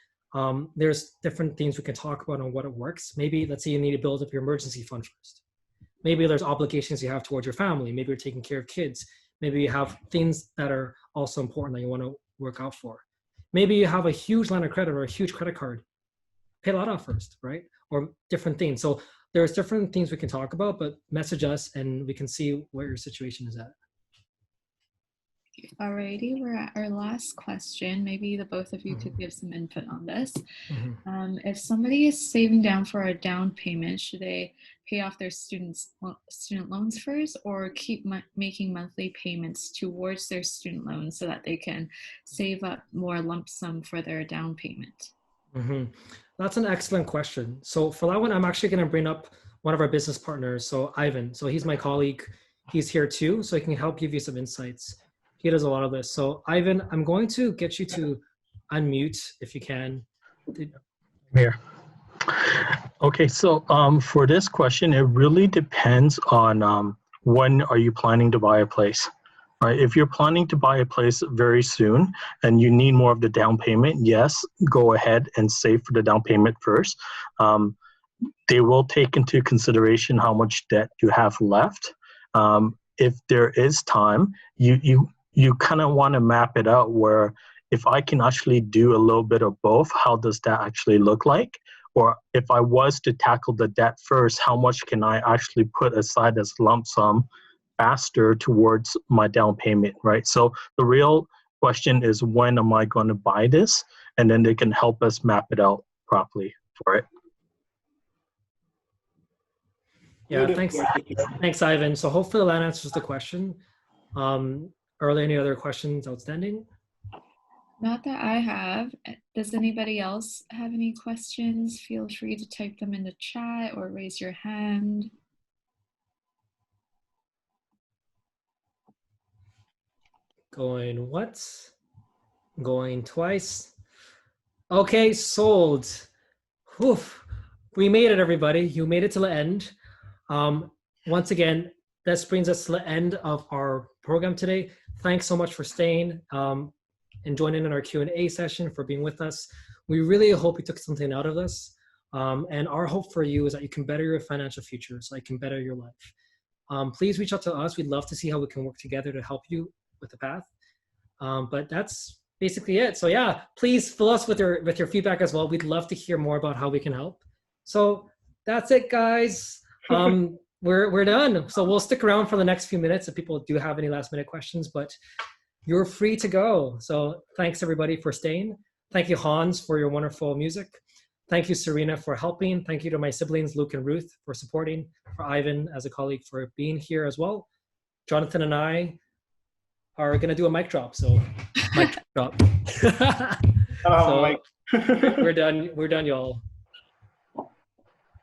there's different things we can talk about on what it works. Maybe let's say you need to build up your emergency fund first. Maybe there's obligations you have towards your family. Maybe you're taking care of kids. Maybe you have things that are also important that you want to work out for. Maybe you have a huge line of credit or a huge credit card. Pay that off first, right? Or different things. So there's different things we can talk about, but message us and we can see where your situation is at. Alrighty, we're at our last question. Maybe the both of you could give some input on this. If somebody is saving down for a down payment, should they pay off their student loans first, or keep making monthly payments towards their student loans so that they can save up more lump sum for their down payment? That's an excellent question. So for that one, I'm actually going to bring up one of our business partners. So Ivan, so he's my colleague. He's here too, so he can help give you some insights. He does a lot of this. So Ivan, I'm going to get you to unmute if you can. Here. Okay, so for this question, it really depends on when are you planning to buy a place. Right? If you're planning to buy a place very soon and you need more of the down payment, yes, go ahead and save for the down payment first. They will take into consideration how much debt you have left. If there is time, you kind of want to map it out where if I can actually do a little bit of both, how does that actually look like? Or if I was to tackle the debt first, how much can I actually put aside as lump sum faster towards my down payment, right? So the real question is, when am I going to buy this? And then they can help us map it out properly for it. Yeah, thanks, Ivan. So hopefully that answers the question. Are there any other questions outstanding? Not that I have. Does anybody else have any questions? Feel free to type them in the chat or raise your hand. Going once, going twice. Okay, sold. Whew. We made it, everybody. You made it to the end. Once again, this brings us to the end of our program today. Thanks so much for staying and joining in our Q&A session, for being with us. We really hope you took something out of this. And our hope for you is that you can better your financial future so you can better your life. Please reach out to us. We'd love to see how we can work together to help you with the path. But that's basically it. So yeah, please fill us with your feedback as well. We'd love to hear more about how we can help. So that's it, guys. We're done. So we'll stick around for the next few minutes if people do have any last minute questions, but you're free to go. So thanks everybody for staying. Thank you, Hans, for your wonderful music. Thank you, Serena, for helping. Thank you to my siblings, Luke and Ruth, for supporting, for Ivan as a colleague for being here as well. Jonathan and I are going to do a mic drop. So mic drop. So we're done, y'all.